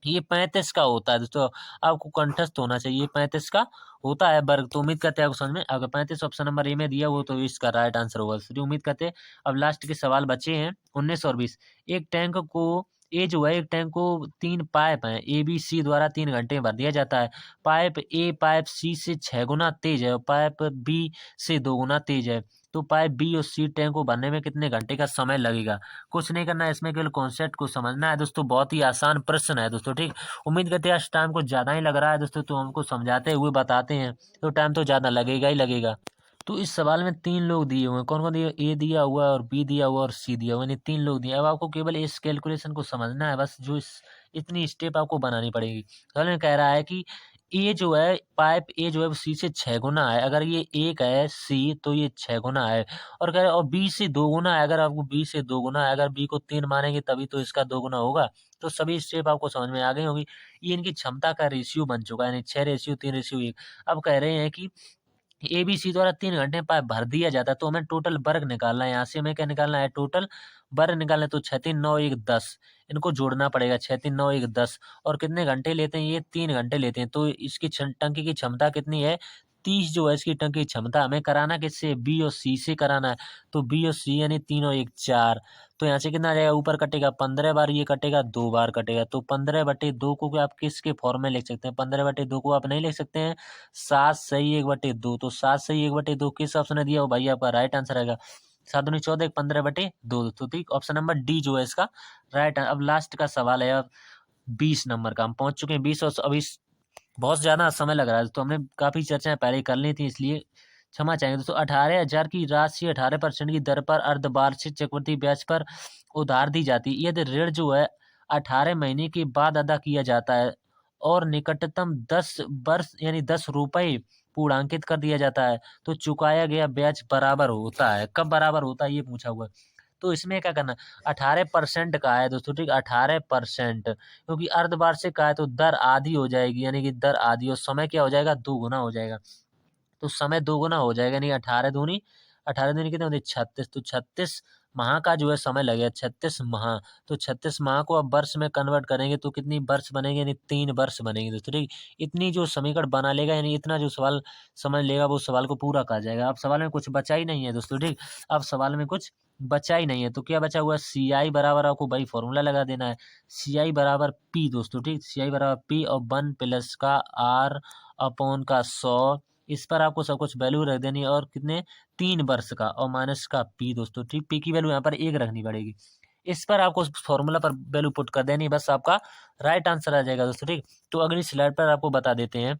ये 35 का होता है दोस्तों। आपको कंठस्थ होना चाहिए, ये 35 का होता है वर्ग। तो उम्मीद करते हैं आपको समझ में, अगर 35 ऑप्शन नंबर ए में दिया हो तो इसका राइट आंसर होगा। तो उम्मीद करते हैं। अब लास्ट के सवाल बचे हैं 19 और 20। एक टैंक को ए जो है, एक टैंक को 3 पाइप हैं ए बी सी द्वारा 3 घंटे में भर दिया जाता है। पाइप ए पाइप सी से 6 गुना तेज है और पाइप बी से 2 गुना तेज है। तो पाइप बी और सी टैंक को भरने में कितने घंटे का समय लगेगा? कुछ नहीं करना है, इसमें केवल कॉन्सेप्ट को समझना है दोस्तों। बहुत ही आसान प्रश्न है दोस्तों, ठीक। उम्मीद करते हैं आज टाइम को ज़्यादा ही लग रहा है दोस्तों, तो हमको समझाते हुए बताते हैं तो टाइम तो ज़्यादा लगेगा ही लगेगा। तो इस सवाल में 3 लोग दिए हुए हैं, कौन कौन दिए? ए दिया हुआ है और बी दिया हुआ और सी दिया हुआ, यानी 3 लोग दिए। अब आपको केवल इस कैलकुलेशन को समझना है बस, जो इतनी स्टेप आपको बनानी पड़ेगी। सवाल में कह रहा है कि ए जो है पाइप ए जो है वो सी से 6 गुना है। अगर ये 1 है सी तो ये 6 गुना है। और कह रहे और बी से 2 गुना है। अगर आपको बी से 2 गुना है, अगर बी को 3 मानेंगे तभी तो इसका 2 गुना होगा। तो सभी स्टेप आपको समझ में आ गई होगी। ये इनकी क्षमता का रेशियो बन चुका है, यानी 6:3:1। अब कह रहे हैं कि एबीसी द्वारा 3 घंटे में पाइप भर दिया जाता है, तो हमें टोटल वर्ग निकालना है। यहाँ से हमें क्या निकालना है, टोटल वर्ग निकालना है। तो 6 3 9 1 10 इनको जोड़ना पड़ेगा। 6 3 9 1 10 और कितने घंटे लेते हैं, ये 3 घंटे लेते हैं। तो इसकी टंकी की क्षमता कितनी है, 30 जो है इसकी टंकी की क्षमता। हमें कराना किससे, बी और सी से कराना है। तो बी और सी यानी 3 और 1 4। तो यहाँ से कितना आ जाएगा, ऊपर कटेगा 15 बार, ये कटेगा 2 बार कटेगा। तो 15/2 को आप किसके फॉर्म में लिख सकते हैं, 15/2 को आप नहीं लिख सकते हैं 7 सही 1/2। तो 7 सही 1/2 किस ऑप्शन ने दिया हो भाई, आपका राइट आंसर आएगा 7 दूनी 14 15/2। तो ठीक ऑप्शन नंबर डी जो है इसका राइट। अब लास्ट का सवाल है, अब 20 नंबर का हम पहुंच चुके हैं। 20 और अभी बहुत ज्यादा समय लग रहा है, तो हमने काफी चर्चाएं पहले ही कर ली थी, इसलिए क्षमा चाहेंगे दोस्तों। 18,000 की राशि 18% की दर पर अर्धवार्षिक चक्रवृद्धि ब्याज पर उधार दी जाती है। यदि ऋण जो है 18 महीने के बाद अदा किया जाता है और निकटतम 10 वर्ष यानी 10 रुपए पूर्णांकित कर दिया जाता है, तो चुकाया गया ब्याज बराबर होता है। कब बराबर होता है ये पूछा हुआ है। तो इसमें क्या करना, 18% का है दोस्तों, ठीक 18%, क्योंकि अर्धवार्षिक का है तो दर आधी हो जाएगी, यानी कि दर आधी, और समय क्या हो जाएगा, 2 गुना हो जाएगा। तो समय 2 गुना हो जाएगा, यानी 18 दूनी कितने होते, 36। तो 36 माह का जो है समय लगेगा, 36 माह। तो 36 माह को अब वर्ष में कन्वर्ट करेंगे तो कितनी वर्ष बनेंगे, यानी 3 वर्ष बनेंगे दोस्तों, ठीक। इतनी जो समीकरण बना लेगा, यानी इतना जो सवाल समझ लेगा वो सवाल को पूरा कर जाएगा। अब सवाल में कुछ बचा ही नहीं है दोस्तों, ठीक। अब सवाल में कुछ बचा ही नहीं है, तो क्या बचा हुआ है, सी आई बराबर, आपको भाई फॉर्मूला लगा देना है, सी आई बराबर पी दोस्तों, ठीक। सी आई बराबर पी और 1 प्लस का आर अपॉन का 100। इस पर आपको सब कुछ वैल्यू रख देनी है, और कितने, 3 वर्ष का, और माइनस का पी दोस्तों, ठीक। पी की वैल्यू यहाँ पर 1 रखनी पड़ेगी। इस पर आपको फॉर्मूला पर वैल्यू पुट कर देनी, बस आपका राइट आंसर आ जाएगा दोस्तों, ठीक। तो अगली स्लाइड पर आपको बता देते हैं।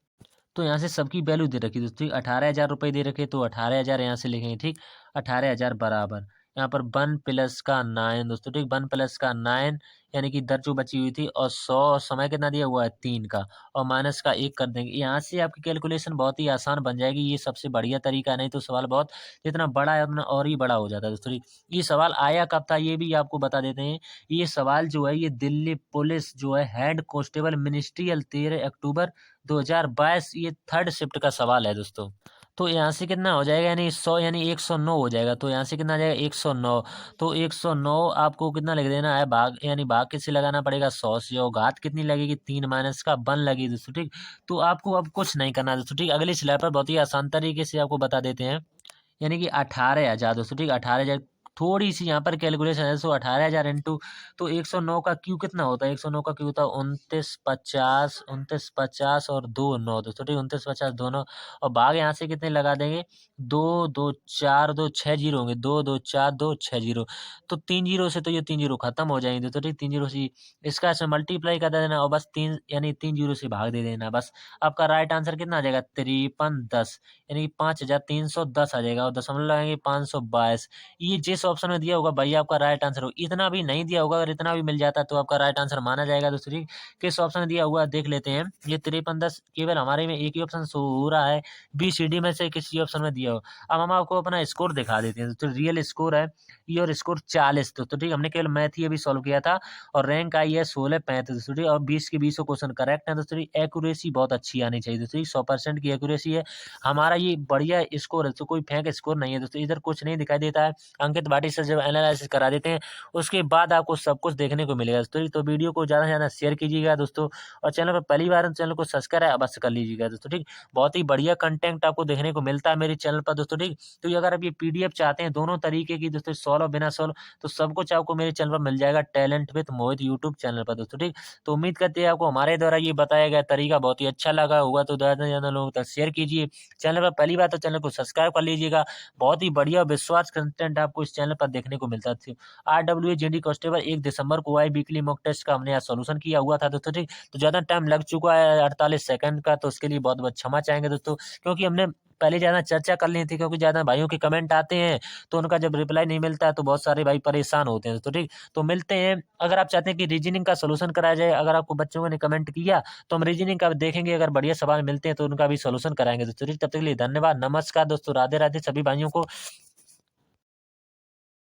तो यहाँ से सबकी वैल्यू दे रखी दोस्तों, 18,000 रुपये दे रखे, तो 18,000 यहाँ से लिखेंगे, ठीक। 18,000 बराबर यहाँ पर 1 प्लस का 9 दोस्तों, ठीक। 1 प्लस का 9 यानी कि दर जो बची हुई थी, और 100, और समय कितना दिया हुआ है 3 का, और माइनस का 1 कर देंगे। यहाँ से आपकी कैलकुलेशन बहुत ही आसान बन जाएगी। ये सबसे बढ़िया तरीका है, नहीं तो सवाल बहुत जितना बड़ा है उतना और ही बड़ा हो जाता है दोस्तों, ठीक। ये सवाल आया कब था ये भी आपको बता देते हैं। ये सवाल जो है, ये दिल्ली पुलिस जो है हेड कांस्टेबल मिनिस्ट्रियल 13 अक्टूबर 2022, ये 3rd शिफ्ट का सवाल है दोस्तों। तो यहाँ से कितना हो जाएगा, यानी 100 यानी 109 हो जाएगा। तो यहाँ से कितना आ जाएगा, 109। तो 109 आपको कितना लिख देना है, भाग, यानी भाग किससे लगाना पड़ेगा, 100 से, और घात कितनी लगेगी, 3 माइनस का 1 लगेगी दोस्तों, ठीक। तो आपको अब कुछ नहीं करना दोस्तों, ठीक। अगली स्लाइड पर बहुत ही आसान तरीके से आपको बता देते हैं, यानी कि 18,000 दोस्तों, ठीक। 18,000 थोड़ी सी यहाँ पर कैलकुलेशन है। सो 18,000 इंटू, तो 109 का क्यू कितना होता है, 109 का क्यू होता है 29 50 और 2 9 दोस्तों, ठीक। 29 50 2 9, और भाग यहाँ से कितने लगा देंगे, 2 2 4 2 6 जीरो होंगे, 2 2 4 2 6 जीरो। तो 3 जीरो से तो ये 3 जीरो खत्म हो जाएंगे दोस्तों, ठीक। 3 जीरो से इसका ऐसे मल्टीप्लाई कर देना, और बस 3 यानी 3 जीरो से भाग दे देना, बस आपका राइट आंसर कितना आ जाएगा, 5310, यानी 5,310 आ जाएगा, और दशमलव लगाएंगे 522। ये जिस ऑप्शन में दिया होगा भाई आपका राइट आंसर हो। इतना भी नहीं दिया होगा, अगर इतना भी मिल जाता तो आपका राइट आंसर माना जाएगा दोस्तों, ठीक। किस ऑप्शन में दिया हुआ देख लेते हैं। ये 5310 केवल हमारे में एक ही ऑप्शन शो हो रहा है, बी सी डी में से किसी ऑप्शन में दिया हो। अब हम आपको अपना स्कोर दिखा देते हैं दोस्तों। रियल स्कोर है ये, और स्कोर 40 दोस्तों, ठीक। हमने केवल मैथ ही अभी सॉल्व किया था, और रैंक आई है 1635 दोस्तों, ठीक। और 20 के 20 क्वेश्चन करेक्ट है दोस्तों, एक्यूरेसी बहुत अच्छी आनी चाहिए दोस्तों, 100% की एक्यूरेसी है हमारा। ये बढ़िया स्कोर है तो कोई फेंक स्कोर नहीं है दोस्तों। इधर कुछ नहीं दिखाई देता है, अंकित भाटी सर जब एनालिसिस करा देते हैं उसके बाद आपको सब कुछ देखने को मिलेगा दोस्तों। तो वीडियो को ज़्यादा से ज़्यादा शेयर कीजिएगा दोस्तों, और चैनल पर पहली बार चैनल को सब्सक्राइब अवश्य कर लीजिएगा दोस्तों, ठीक। बहुत ही बढ़िया कंटेंट आपको देखने को मिलता है मेरे चैनल पर दोस्तों, ठीक। तो अगर आप ये पीडीएफ चाहते हैं दोनों तरीके की दोस्तों, सॉल्व और बिना सॉल्व, तो सब कुछ आपको मेरे चैनल पर मिल जाएगा, talent with Mohit YouTube channel पर दोस्तों, ठीक। तो उम्मीद करते हैं आपको हमारे द्वारा ये बताया गया तरीका बहुत ही अच्छा लगा होगा, तो ज़्यादा से ज़्यादा लोगों तक शेयर कीजिए। चैनल पर पहली बार तो चैनल को सब्सक्राइब कर लीजिएगा। बहुत ही बढ़िया विश्वास कंटेंट आपको इस चैनल पर देखने को मिलता है। RWA जेडी कांस्टेबल 1 दिसंबर को आई वीकली मॉक टेस्ट का हमने यहाँ सोल्यूशन किया हुआ था दोस्तों, ठीक। तो ज़्यादा टाइम लग चुका है 48 सेकंड का, तो उसके लिए बहुत बहुत क्षमा चाहेंगे दोस्तों, क्योंकि हमने पहले ज़्यादा चर्चा कर ली थी, क्योंकि ज़्यादा भाइयों के कमेंट आते हैं तो उनका जब रिप्लाई नहीं मिलता है तो बहुत सारे भाई परेशान होते हैं। तो ठीक, तो मिलते हैं। अगर आप चाहते हैं कि रीजनिंग का सॉल्यूशन कराया जाए, अगर आपको बच्चों ने कमेंट किया तो हम रीजनिंग का देखेंगे, अगर बढ़िया सवाल मिलते हैं तो उनका भी सॉल्यूशन कराएँगे दोस्तों। तब तक के लिए धन्यवाद, नमस्कार दोस्तों, राधे-राधे सभी भाइयों को।